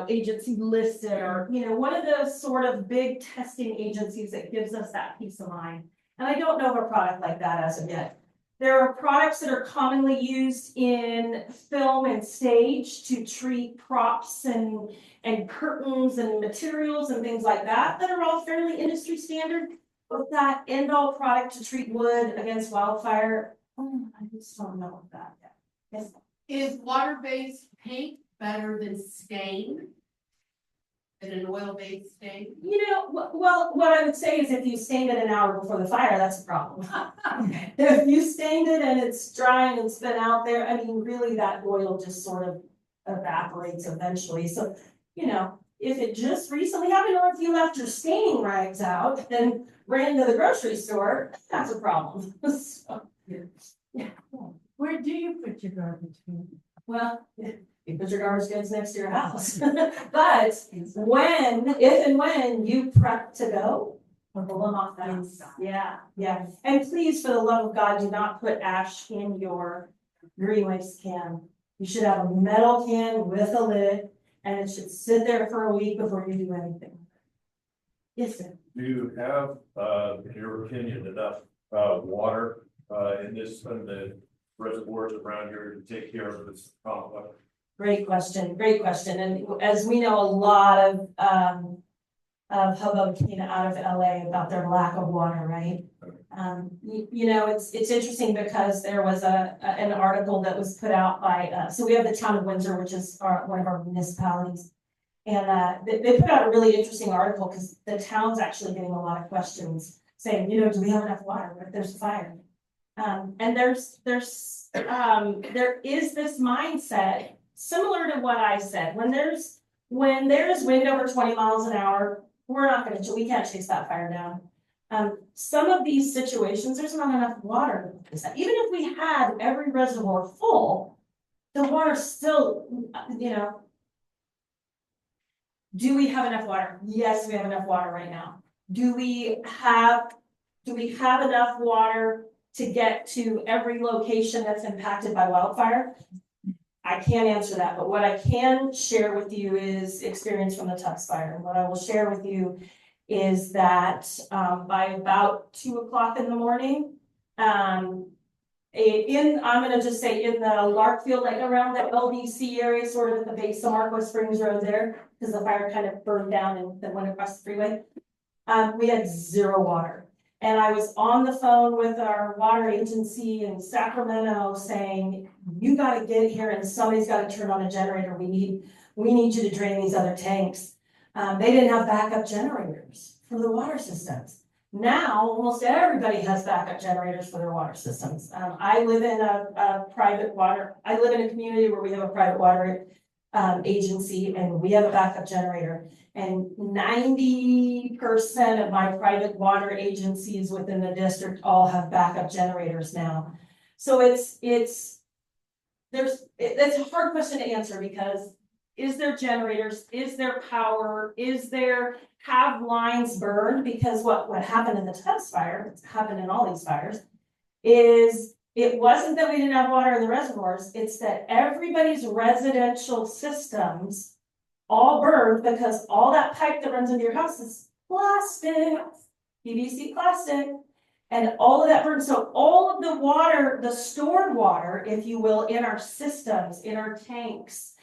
C: agency listed, or, one of those sort of big testing agencies that gives us that peace of mind. And I don't know of a product like that as of yet. There are products that are commonly used in film and stage to treat props and curtains and materials and things like that are all fairly industry standard. But that end-all product to treat wood against wildfire, I just don't know about that yet. Yes.
F: Is water-based paint better than stain? Than an oil-based stain?
C: Well, what I would say is if you stained it an hour before the fire, that's a problem. If you stained it and it's dry and it's been out there, really that oil just sort of evaporates eventually. So, if it just recently happened, or if you left your staining rags out and ran to the grocery store, that's a problem. So, yeah.
D: Where do you put your garbage bin?
C: Well, you put your garbage cans next to your house. But if and when you prep to go, pull them off the house. Yeah. And please, for the love of God, do not put ash in your green waste can. You should have a metal can with a lid, and it should sit there for a week before you do anything. Yes, sir.
K: Do you have, in your opinion, enough water in the reservoirs around here to take care of this complex?
C: Great question. And as we know, a lot of hubbub came out of LA about their lack of water, right? It's interesting because there was an article that was put out by, so we have the town of Windsor, which is one of our municipalities. And they put out a really interesting article because the town's actually getting a lot of questions saying, do we have enough water? But there's a fire. And there is this mindset similar to what I said. When there's wind over 20 miles an hour, we can't chase that fire down. Some of these situations, there's not enough water. Even if we had every reservoir full, the water still, do we have enough water? Yes, we have enough water right now. Do we have enough water to get to every location that's impacted by wildfire? I can't answer that, but what I can share with you is experience from the Tux fire. And what I will share with you is that by about 2 o'clock in the morning, I'm gonna just say in the Larkfield, like around the LBC area, sort of at the base of Marquez Springs Road there, because the fire kind of burned down and then went across the freeway. We had zero water. And I was on the phone with our water agency in Sacramento saying, you gotta get here and somebody's gotta turn on a generator. We need you to drain these other tanks. They didn't have backup generators for the water systems. Now, almost everybody has backup generators for their water systems. I live in I live in a community where we have a private water agency, and we have a backup generator. And 90% of my private water agencies within the district all have backup generators now. So it's a hard question to answer because is there generators, is there power, have lines burned? Because what happened in the Tubbs fire, it's happened in all these fires, is it wasn't that we didn't have water in the reservoirs, it's that everybody's residential systems all burned because all that pipe that runs into your house is plastic, PVC plastic, and all of that burned. So all of the water, the stored water, if you will, in our systems, in our tanks,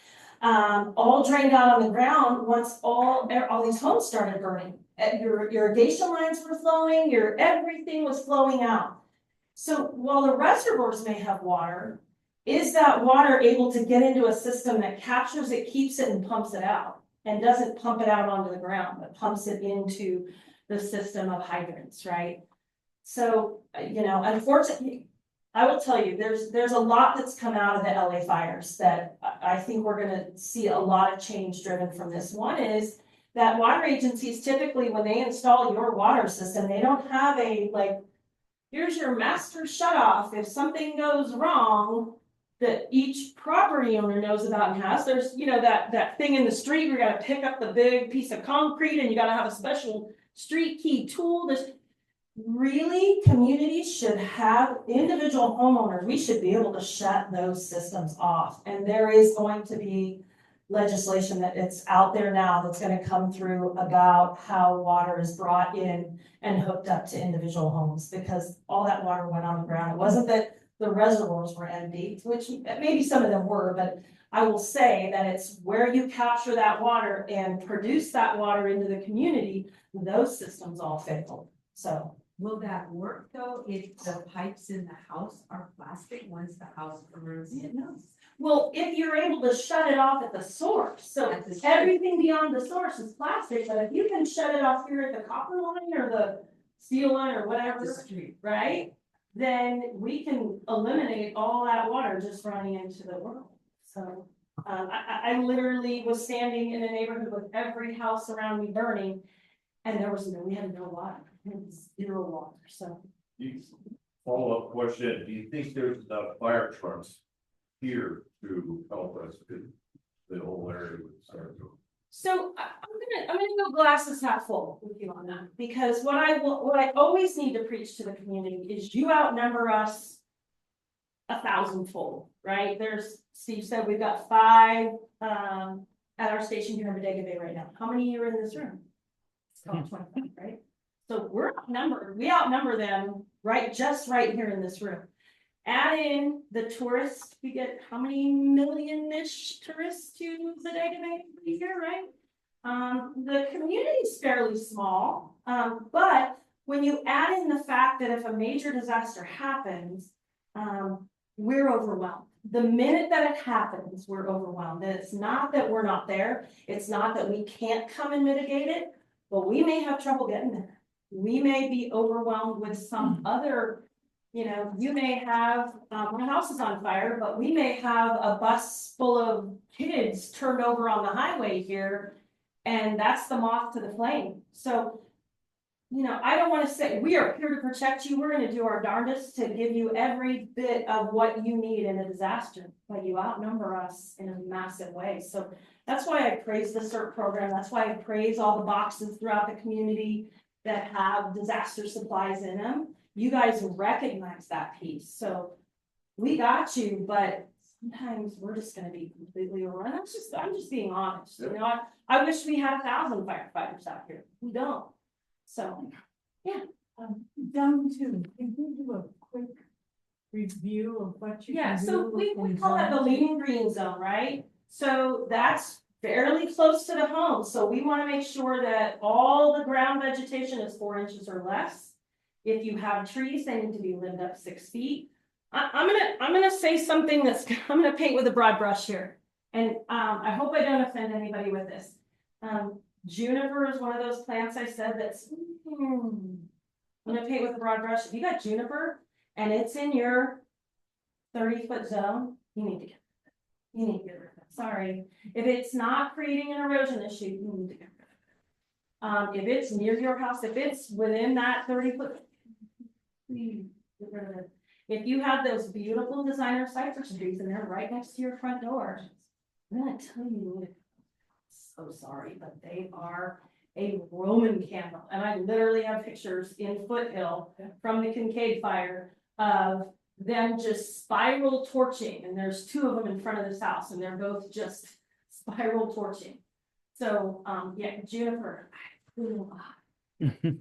C: all drained out on the ground once all these homes started burning. Your irrigation lines were flowing, everything was flowing out. So while the reservoirs may have water, is that water able to get into a system that captures it, keeps it, and pumps it out? And doesn't pump it out onto the ground, but pumps it into the system of hydrants, right? So, unfortunately, I will tell you, there's a lot that's come out of the LA fires that I think we're gonna see a lot of change driven from this. One is that water agencies typically, when they install your water system, they don't have here's your master shut off. If something goes wrong, that each property owner knows about and has. There's, that thing in the street where you gotta pick up the big piece of concrete and you gotta have a special street key tool. Really, communities should have individual homeowners. We should be able to shut those systems off. And there is going to be legislation that it's out there now that's going to come through about how water is brought in and hooked up to individual homes, because all that water went on the ground. It wasn't that the reservoirs were empty, which maybe some of them were, but I will say that it's where you capture that water and produce that water into the community, those systems all failed. So
H: will that work though, if the pipes in the house are plastic once the house burns?
C: no. Well, if you're able to shut it off at the source, so everything beyond the source is plastic, but if you can shut it off here at the copper line or the steel line or whatever, right? Then we can eliminate all that water just running into the world. So I literally was standing in a neighborhood with every house around me burning, and we had no water, zero water. So,
K: Follow-up question: do you think there's enough fire trucks here to help us with the whole area with Santa Cruz?
C: So I'm gonna go glasses half full with you on that, because what I always need to preach to the community is you outnumber us 1,000-fold, right? Steve said we've got 5 at our station here in Bodega Bay right now. How many are in this room? It's about 25, right? So we're outnumbered. We outnumber them right here in this room. Add in the tourists, we get how many million-ish tourists to Bodega Bay every year, right? The community is fairly small, but when you add in the fact that if a major disaster happens, we're overwhelmed. The minute that it happens, we're overwhelmed. And it's not that we're not there. It's not that we can't come and mitigate it, but we may have trouble getting there. We may be overwhelmed with some other, you may have, my house is on fire, but we may have a bus full of kids turned over on the highway here, and that's the moth to the flame. So, I don't want to say we are here to protect you. We're going to do our darndest to give you every bit of what you need in a disaster, but you outnumber us in a massive way. So that's why I praise the CERT program. That's why I praise all the boxes throughout the community that have disaster supplies in them. You guys recognize that piece. So we got you, but sometimes we're just going to be completely overrun. I'm just being honest. I wish we had 1,000 firefighters out here. We don't. So, yeah.
D: Down to, can you do a quick review of what you can do?
C: So we call that the leading green zone, right? So that's fairly close to the home. So we want to make sure that all the ground vegetation is 4 inches or less. If you have trees, they need to be limbed up 6 feet. I'm gonna say something I'm gonna paint with a broad brush here, and I hope I don't offend anybody with this. Juniper is one of those plants I said that's. I'm gonna paint with a broad brush. If you got juniper and it's in your 30-foot zone, you need to get rid of it. You need to get rid of it. Sorry, if it's not creating an erosion issue, you need to get rid of it. If it's near your house, if it's within that 30 foot. Please, get rid of it. If you have those beautiful designer cypress trees and they're right next to your front door, I'm gonna tell you, so sorry, but they are a Roman candle. And I literally have pictures in Foothill from the Kincaid fire of them just spiral torching. And there's 2 of them in front of this house and they're both just spiral torching. So, yeah, Juniper,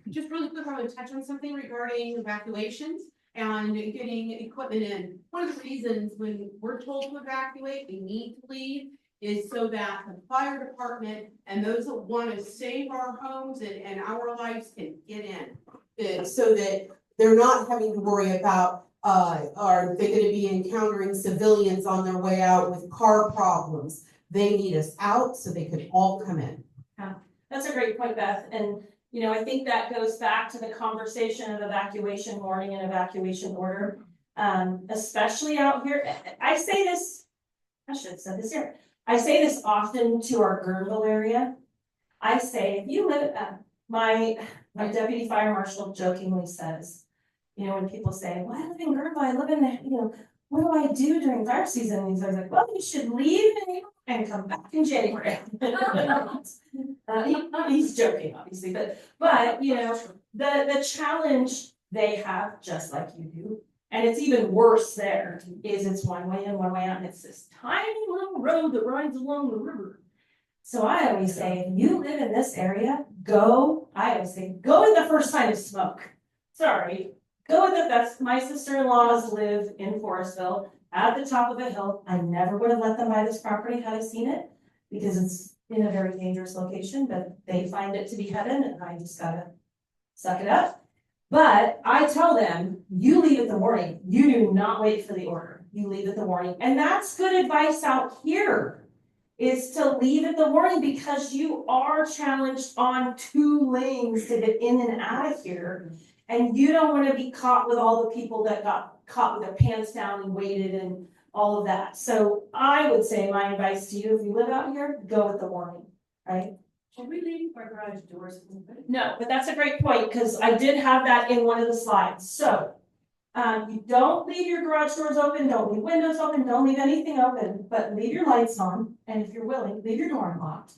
F: Just really quick, I want to touch on something regarding evacuations and getting equipment in. One of the reasons when we're told to evacuate, we need to leave, is so that the fire department and those that want to save our homes and our lives can get in. So that they're not having to worry about, are they gonna be encountering civilians on their way out with car problems? They need us out so they could all come in.
C: that's a great point, Beth. And, you know, I think that goes back to the conversation of evacuation warning and evacuation order. Especially out here, I say this, I should have said this here. I say this often to our Gurnville area. I say, if you live, my deputy fire marshal jokingly says, you know, when people say, well, I live in Gurnville, I live in, you know, what do I do during fire season? And he's always like, well, you should leave and come back in January. He's joking, obviously, but you know, the challenge they have, just like you do, and it's even worse there, is it's one way in, one way out, and it's this tiny little road that runs along the river. So I always say, if you live in this area, I always say, go with the first sign of smoke. Sorry, go with it. That's my sister-in-laws live in Forestville at the top of a hill. I never would have let them buy this property had I seen it, because it's in a very dangerous location, but they find it to be heaven and I just gotta suck it up. But I tell them, you leave at the warning. You do not wait for the order. You leave at the warning. And that's good advice out here, is to leave at the warning, because you are challenged on 2 lanes to get in and out of here. And you don't want to be caught with all the people that got caught with their pants down and waited and all of that. So I would say my advice to you, if you live out here, go with the warning, right?
J: Can we leave our garage doors open?
C: No, but that's a great point, because I did have that in one of the slides. So you don't leave your garage doors open, don't leave windows open, don't leave anything open, but leave your lights on. And if you're willing, leave your door unlocked.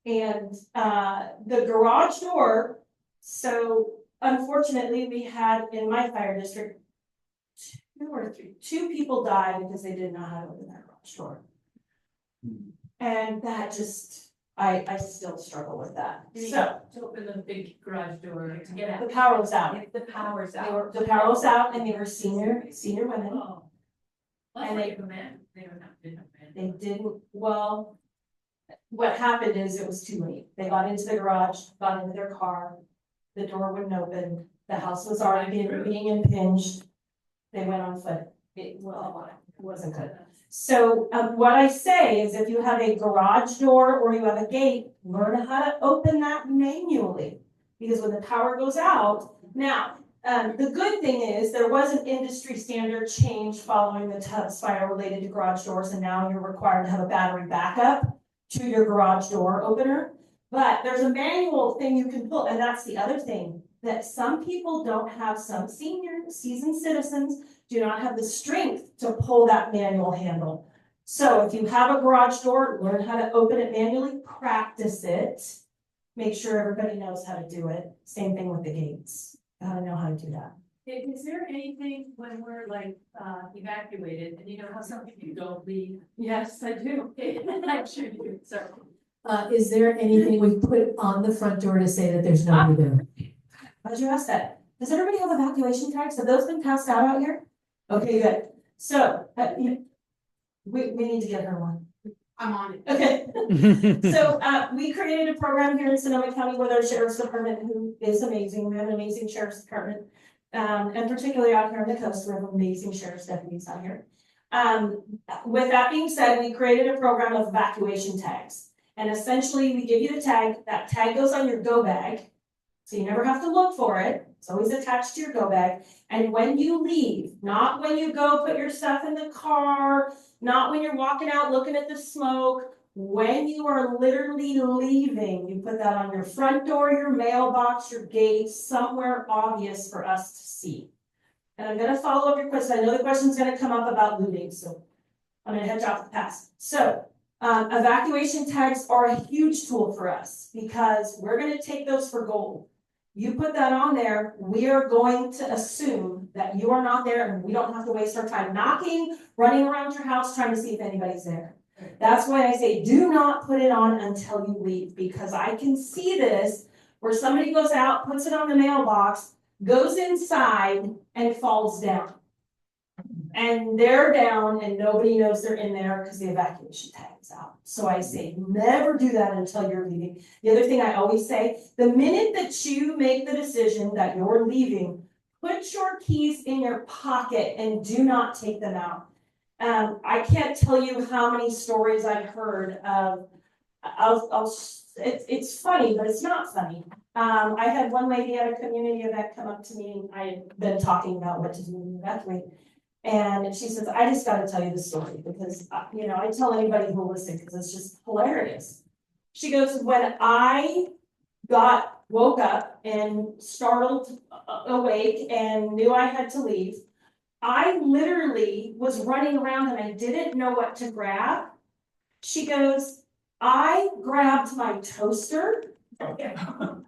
C: The garage door, so unfortunately we had in my fire district, 2 people died because they did not know how to open their garage door. And that just, I still struggle with that. So
J: To open the big garage door to get
C: the
J: out.
C: power was out.
J: If the power's out.
C: The power was out and they were senior women.
J: Oh.
C: And
J: They didn't have
C: They didn't, well, what happened is it was too late. They got into the garage, got into their car, the door wouldn't open, the house was already being impinged. They went on foot. It wasn't good. So what I say is, if you have a garage door or you have a gate, learn how to open that manually. Because when the power goes out, now, the good thing is there was an industry standard change following the Tubbs fire related to garage doors, and now you're required to have a battery backup to your garage door opener. But there's a manual thing you can pull, and that's the other thing, that some people don't have, some senior seasoned citizens do not have the strength to pull that manual handle. So if you have a garage door, learn how to open it manually, practice it. Make sure everybody knows how to do it. Same thing with the gates. Gotta know how to do that.
J: Is there anything when we're like evacuated, and you know how some people don't leave?
C: Yes, I do.
J: I'm sure you do, sorry.
L: Is there anything we put on the front door to say that there's nobody there?
C: Why did you ask that? Does everybody have evacuation tags? Have those been passed out here? Okay, good. So, we need to get her one.
F: I'm on it.
C: Okay. So, we created a program here in Sonoma County with our sheriff's department, who is amazing. We have an amazing sheriff's department. And particularly out here on the coast, we have amazing sheriff's deputies out here. With that being said, we created a program of evacuation tags. And essentially, we give you the tag. That tag goes on your go bag. So you never have to look for it. It's always attached to your go bag. And when you leave, not when you go put your stuff in the car, not when you're walking out looking at the smoke, When you are literally leaving, you put that on your front door, your mailbox, your gate, somewhere obvious for us to see. And I'm gonna follow up your question. I know the question's gonna come up about looting, so I'm gonna head you off the pass. So, evacuation tags are a huge tool for us because we're gonna take those for gold. You put that on there, we are going to assume that you are not there and we don't have to waste our time knocking, running around your house, trying to see if anybody's there. That's why I say do not put it on until you leave, because I can see this where somebody goes out, puts it on the mailbox, goes inside and falls down. And they're down and nobody knows they're in there because the evacuation tag is out. So I say, never do that until you're leaving. The other thing I always say, the minute that you make the decision that you're leaving, put your keys in your pocket and do not take them out. I can't tell you how many stories I've heard of, it's funny, but it's not funny. I had one lady at a community event come up to me, and I had been talking about what to do when you evacuate. And she says, I just got to tell you the story because, you know, I tell anybody who will listen because it's just hilarious. She goes, when I woke up and startled awake and knew I had to leave, I literally was running around and I didn't know what to grab. She goes, I grabbed my toaster. And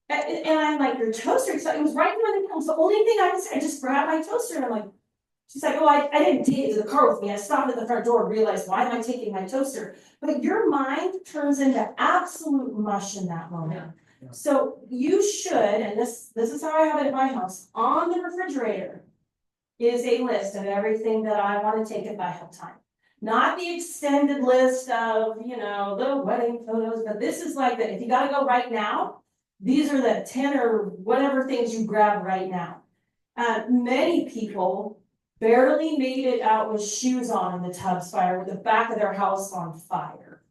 C: I'm like, your toaster? So it was right there in the house. The only thing I could say, I just grabbed my toaster and I'm like, she's like, oh, I didn't take it to the car with me. I stopped at the front door and realized, why am I taking my toaster? But your mind turns into absolute mush in that moment. Yeah. So you should, and this is how I have it at my house, on the refrigerator is a list of everything that I want to take if I have time. Not the extended list of, you know, the wedding photos, but this is like that. If you got to go right now, these are the 10 or whatever things you grab right now. Many people barely made it out with shoes on in the Tubbs fire with the back of their house on fire.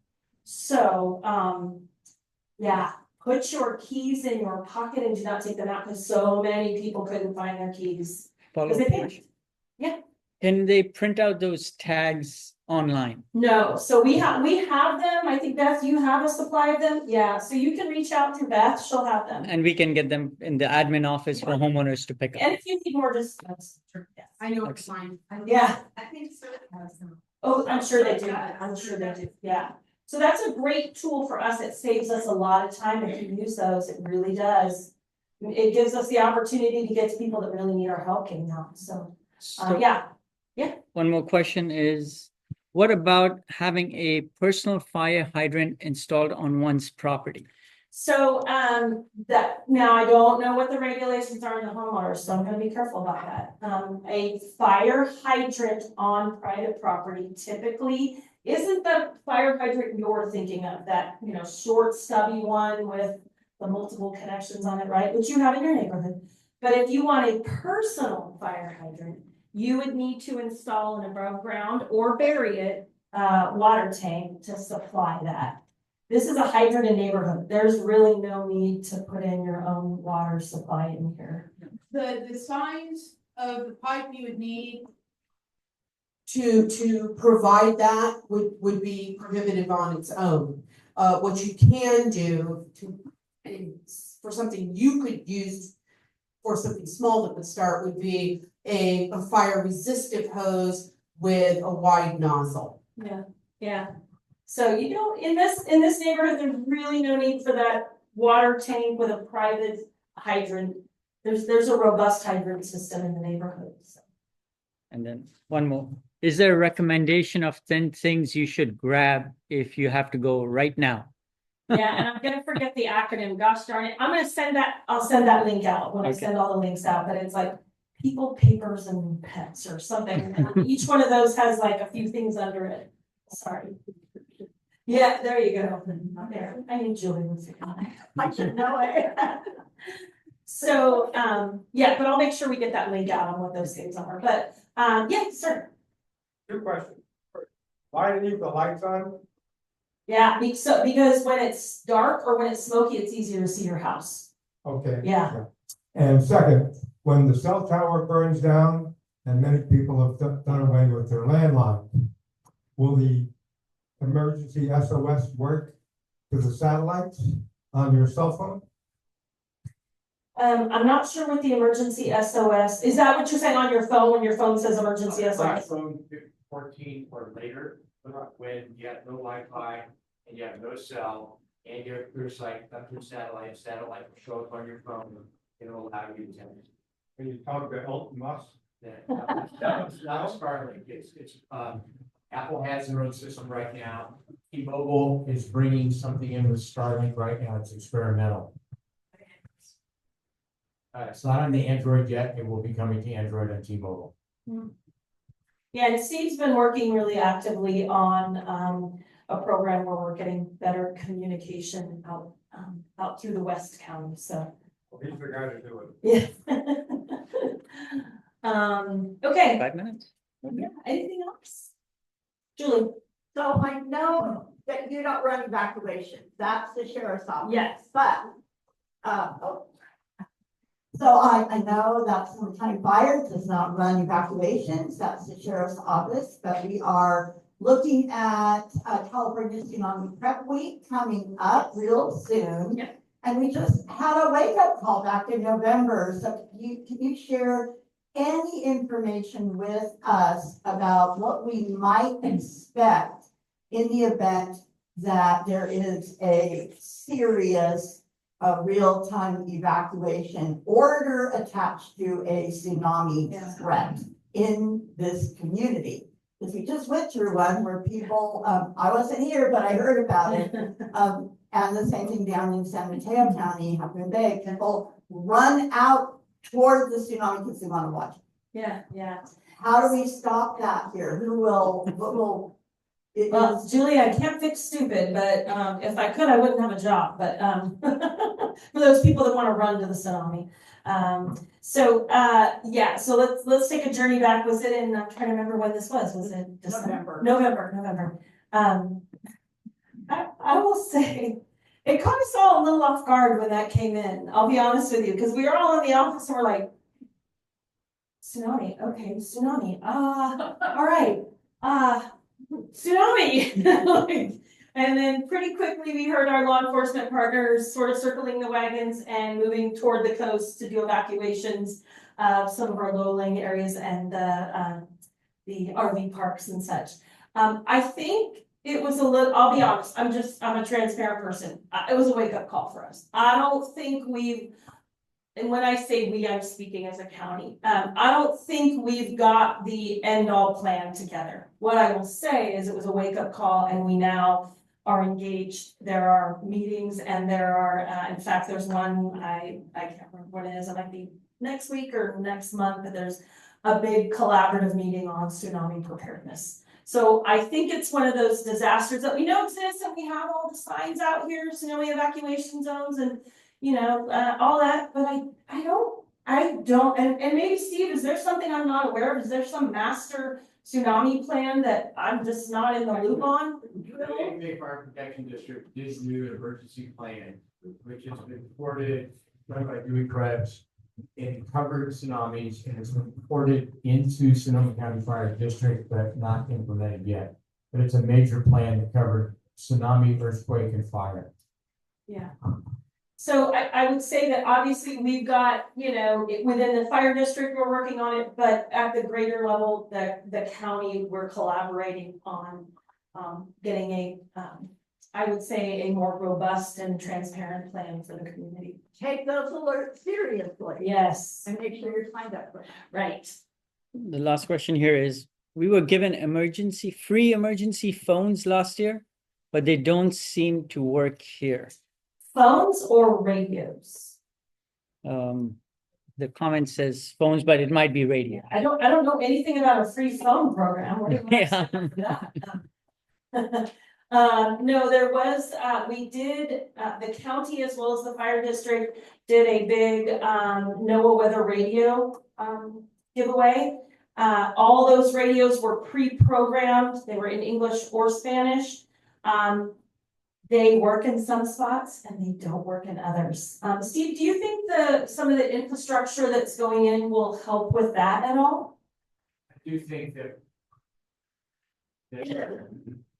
C: So, yeah, put your keys in your pocket and do not take them out because so many people couldn't find their keys.
B: Follow-up question.
C: Yeah.
B: Can they print out those tags online?
C: No, so we have them. I think Beth, you have a supply of them. Yeah, so you can reach out to Beth, she'll have them.
B: And we can get them in the admin office for homeowners to pick up.
C: And if you need more, just yes.
F: I know it's fine.
C: Yeah.
F: I think so. Has them.
C: Oh, I'm sure they do. I'm sure they do. Yeah. So that's a great tool for us. It saves us a lot of time if you use those. It really does. It gives us the opportunity to get to people that really need our help getting out. So, yeah.
B: One more question is, what about having a personal fire hydrant installed on one's property?
C: So, that, now I don't know what the regulations are in the homeowners, so I'm gonna be careful about that. A fire hydrant on private property typically isn't the fire hydrant you're thinking of, that, you know, short stubby one with the multiple connections on it, right? Which you have in your neighborhood. But if you want a personal fire hydrant, you would need to install an above ground or bury it, water tank to supply that. This is a hydrant in neighborhood. There's really no need to put in your own water supply in here.
F: The size of the pipe you would need
M: to provide that would be prohibitive on its own. What you can do for something you could use for something small that would start would be a fire resistive hose with a wide nozzle.
C: Yeah. So you know, in this neighborhood, there's really no need for that water tank with a private hydrant. There's a robust hydrant system in the neighborhood. So.
B: And then one more. Is there a recommendation of 10 things you should grab if you have to go right now?
C: Yeah, and I'm gonna forget the acronym. Gosh darn it! I'll send that link out when I send all the links out. But it's like people, papers, and pets or something. Each one of those has like a few things under it. Sorry. Yeah, there you go. There. I knew Julie would figure it out. I should know it. So yeah, but I'll make sure we get that link out on what those things are. But yeah, sir.
K: Good question. Why do you leave the lights on?
C: Yeah, because when it's dark or when it's smoky, it's easier to see your house.
K: Okay.
C: Yeah.
K: And second, when the cell tower burns down, and many people have done away with their landline, will the
E: emergency SOS work to the satellites on your cell phone?
C: I'm not sure what the emergency SOS, is that what you're saying on your phone, when your phone says emergency SOS?
A: Phone 14 or later, when you have no Wi-Fi and you have no cell and you have clear sight up through satellite will show up on your phone. It'll allow you to.
G: When you talk about Elton Musk,
A: That's not Starlink, it's, Apple has their own system right now. T-Mobile is bringing something in with Starlink right now, it's experimental. It's not on the Android yet, it will be coming to Android and T-Mobile.
C: Yeah, and Steve's been working really actively on, a program where we're getting better communication out through the West County, so.
G: he's the guy to do it.
C: Yeah. Okay,
B: 5 minutes?
C: yeah, anything else? Julie?
J: So I know that you don't run evacuations, that's the sheriff's office.
C: Yes.
J: But, so I know that Sonoma County Fire does not run evacuations, that's the sheriff's office, but we are looking at California Tsunami Prep Week coming up real soon.
C: Yep.
J: And we just had a wake-up call back in November, so can you share any information with us about what we might expect in the event that there is a serious real-time evacuation order attached to a tsunami threat in this community? Because we just went through one where people, I wasn't here, but I heard about it. And the same thing down in San Mateo County, Huckman Bay, people run out toward the tsunami because they want to watch.
C: Yeah, yeah.
J: How do we stop that here? What will?
C: Well, Julie, I can't fix stupid, but if I could, I wouldn't have a job, but for those people that want to run to the tsunami. Yeah, so let's take a journey back. Was it in, I'm trying to remember when this was it December? November. I will say, it caught us all a little off guard when that came in. I'll be honest with you, because we were all in the office and we're like, tsunami, okay, tsunami, all right, tsunami. And then pretty quickly we heard our law enforcement partners sort of circling the wagons and moving toward the coast to do evacuations of some of our low-lying areas and the RV parks and such. I think it was a little, I'll be honest, I'm a transparent person. It was a wake-up call for us. I don't think and when I say we, I'm speaking as a county. I don't think we've got the end-all plan together. What I will say is it was a wake-up call and we now are engaged. There are meetings and there are, in fact, there's one, I can't remember what it is. It might be next week or next month, but there's a big collaborative meeting on tsunami preparedness. So I think it's one of those disasters that we know exists and we have all the signs out here, tsunami evacuation zones and all that, but I don't, and maybe Steve, is there something I'm not aware of? Is there some master tsunami plan that I'm just not in the loop on?
A: The Fire Protection District is new emergency plan, which has been reported by Dewey Krebs in covered tsunamis and has been reported into Sonoma County Fire District, but not implemented yet. But it's a major plan that covered tsunami, earthquake, and fire.
C: Yeah. So I would say that obviously we've got, within the fire district, we're working on it, but at the greater level, the county, we're collaborating on getting I would say a more robust and transparent plan for the community.
J: Take those alerts seriously.
C: Yes.
J: And make sure you're signed up for it.
C: Right.
B: The last question here is, we were given free emergency phones last year, but they don't seem to work here.
C: Phones or radios?
B: The comment says phones, but it might be radio.
C: I don't know anything about a free phone program. What do you want to say for that? No, there was, we did, the county as well as the fire district did a big NOAA weather radio giveaway. All those radios were pre-programmed. They were in English or Spanish. They work in some spots and they don't work in others. Steve, do you think some of the infrastructure that's going in will help with that at all?
A: I do think that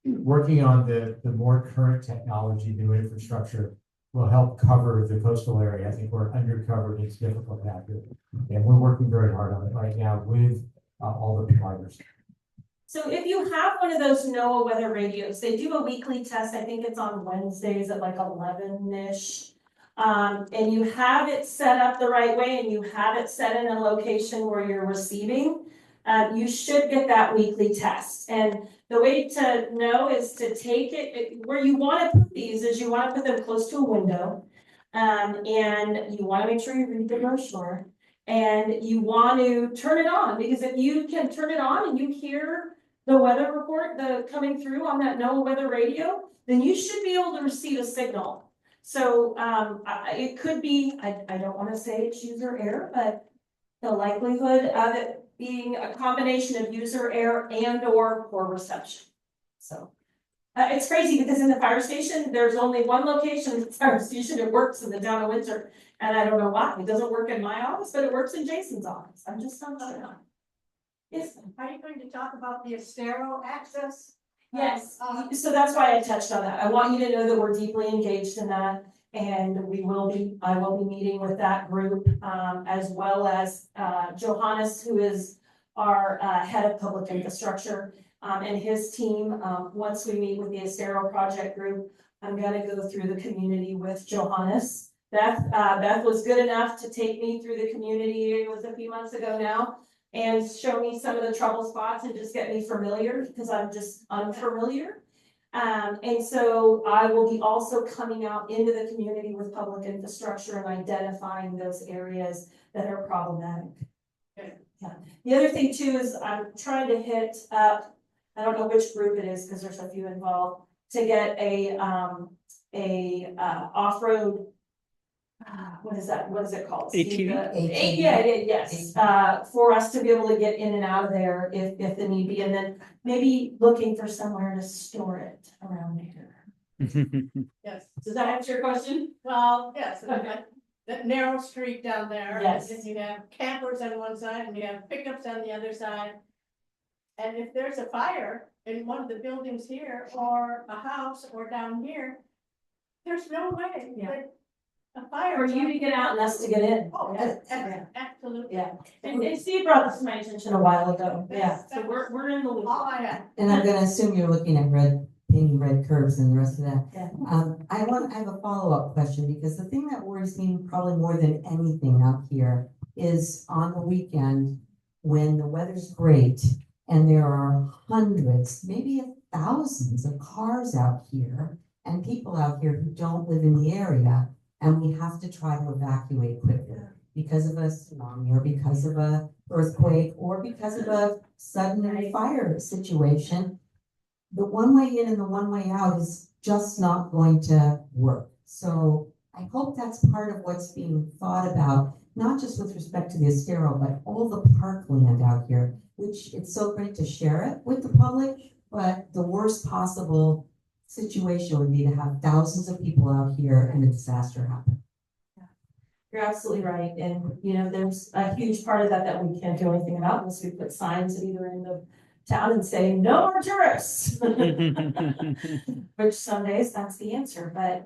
N: working on the more current technology, new infrastructure will help cover the coastal area. I think we're undercovered. It's difficult out here. And we're working very hard on it right now with all the providers.
C: So if you have one of those NOAA weather radios, they do a weekly test. I think it's on Wednesdays at like 11-ish. And you have it set up the right way and you have it set in a location where you're receiving, you should get that weekly test. And the way to know is to take it, where you want to put these is you want to put them close to a window. And you want to make sure you read the brochure. And you want to turn it on, because if you can turn it on and you hear the weather report coming through on that NOAA weather radio, then you should be able to receive a signal. So it could be, I don't want to say it's user error, but the likelihood of it being a combination of user error and or poor reception. So it's crazy because in the fire station, there's only one location in the fire station that works in the town of Windsor. And I don't know why. It doesn't work in my office, but it works in Jason's office. I'm just not sure. Yes.
J: Are you going to talk about the Estero access?
C: Yes, so that's why I touched on that. I want you to know that we're deeply engaged in that. And I will be meeting with that group, as well as Johannes, who is our head of public infrastructure, and his team. Once we meet with the Estero project group, I'm gonna go through the community with Johannes. Beth was good enough to take me through the community, it was a few months ago now, and show me some of the trouble spots and just get me familiar, because I'm just unfamiliar. And so I will be also coming out into the community with public infrastructure and identifying those areas that are problematic. Yeah. The other thing too is I'm trying to hit up, I don't know which group it is because there's a few involved, to get a off-road, what is it called?
B: ATV?
C: Yes, for us to be able to get in and out of there if the need be, and then maybe looking for somewhere to store it around here.
J: Yes.
C: Does that answer your question?
J: Well, yes,
C: Okay.
J: that narrow street down there.
C: Yes.
J: And you have campers on one side and you have pickups on the other side. And if there's a fire in one of the buildings here, or a house, or down here, there's no way that a fire.
C: For you to get out and us to get in.
J: Oh,
C: Yeah.
J: absolutely.
C: Yeah, and Steve brought this to my attention a while ago, yeah, so we're in the loop.
J: All I have.
H: And I'm gonna assume you're looking at painting red curves and the rest of that.
C: Yeah.
H: I have a follow-up question, because the thing that worries me probably more than anything out here is on the weekend when the weather's great and there are hundreds, maybe thousands of cars out here and people out here who don't live in the area, and we have to try to evacuate quickly because of a tsunami or because of a earthquake or because of a sudden fire situation. The one way in and the one way out is just not going to work. So I hope that's part of what's being thought about, not just with respect to the Estero, but all the parkland out here, which it's so great to share it with the public, but the worst possible situation would be to have thousands of people out here and a disaster happen.
C: You're absolutely right, and there's a huge part of that we can't do anything about unless we put signs at either end of town and say, no more tourists. Which some days that's the answer, but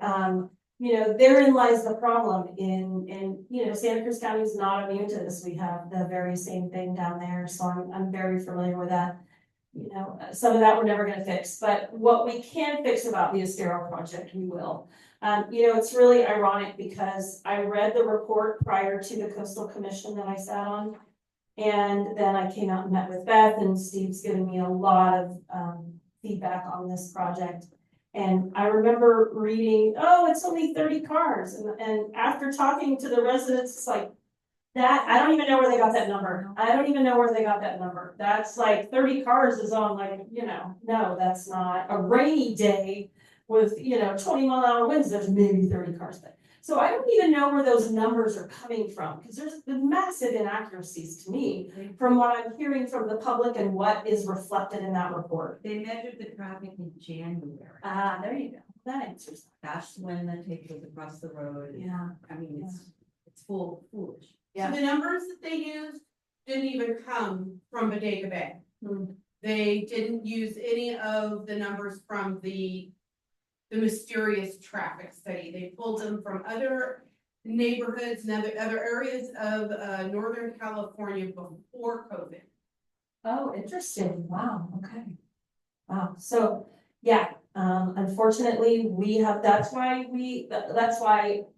C: therein lies the problem in Santa Cruz County is not immune to this. We have the very same thing down there, so I'm very familiar with that. Some of that we're never going to fix, but what we can fix about the Estero project, we will. It's really ironic because I read the report prior to the Coastal Commission that I sat on. And then I came out and met with Beth, and Steve's given me a lot of feedback on this project. And I remember reading, oh, it's only 30 cars. And after talking to the residents, it's like, that, I don't even know where they got that number. That's like 30 cars is on no, that's not a rainy day with, 20-mile-an-hour winds. There's maybe 30 cars. So I don't even know where those numbers are coming from, because there's the massive inaccuracies to me from what I'm hearing from the public and what is reflected in that report.
H: They measured the traffic in January.
C: There you go. That answers that.
H: That's when the tape goes across the road.
C: Yeah.
H: I mean, it's foolish.
C: Yeah.
F: So the numbers that they used didn't even come from Bodega Bay. They didn't use any of the numbers from the mysterious traffic study. They pulled them from other neighborhoods and other areas of Northern California before COVID.
C: Oh, interesting. Wow, okay. Wow, so, yeah, unfortunately, we have, that's why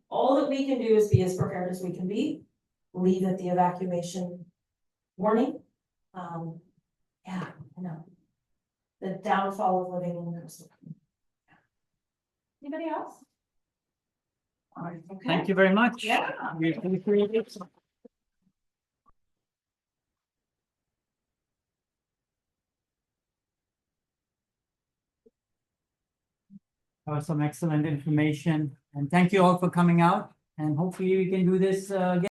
C: all that we can do is be as prepared as we can be. Leave at the evacuation warning. Yeah, I know. The downfall of living in coastal. Anybody else? All right, okay.
B: Thank you very much.
C: Yeah.
B: We appreciate it. That was some excellent information, and thank you all for coming out, and hopefully we can do this again.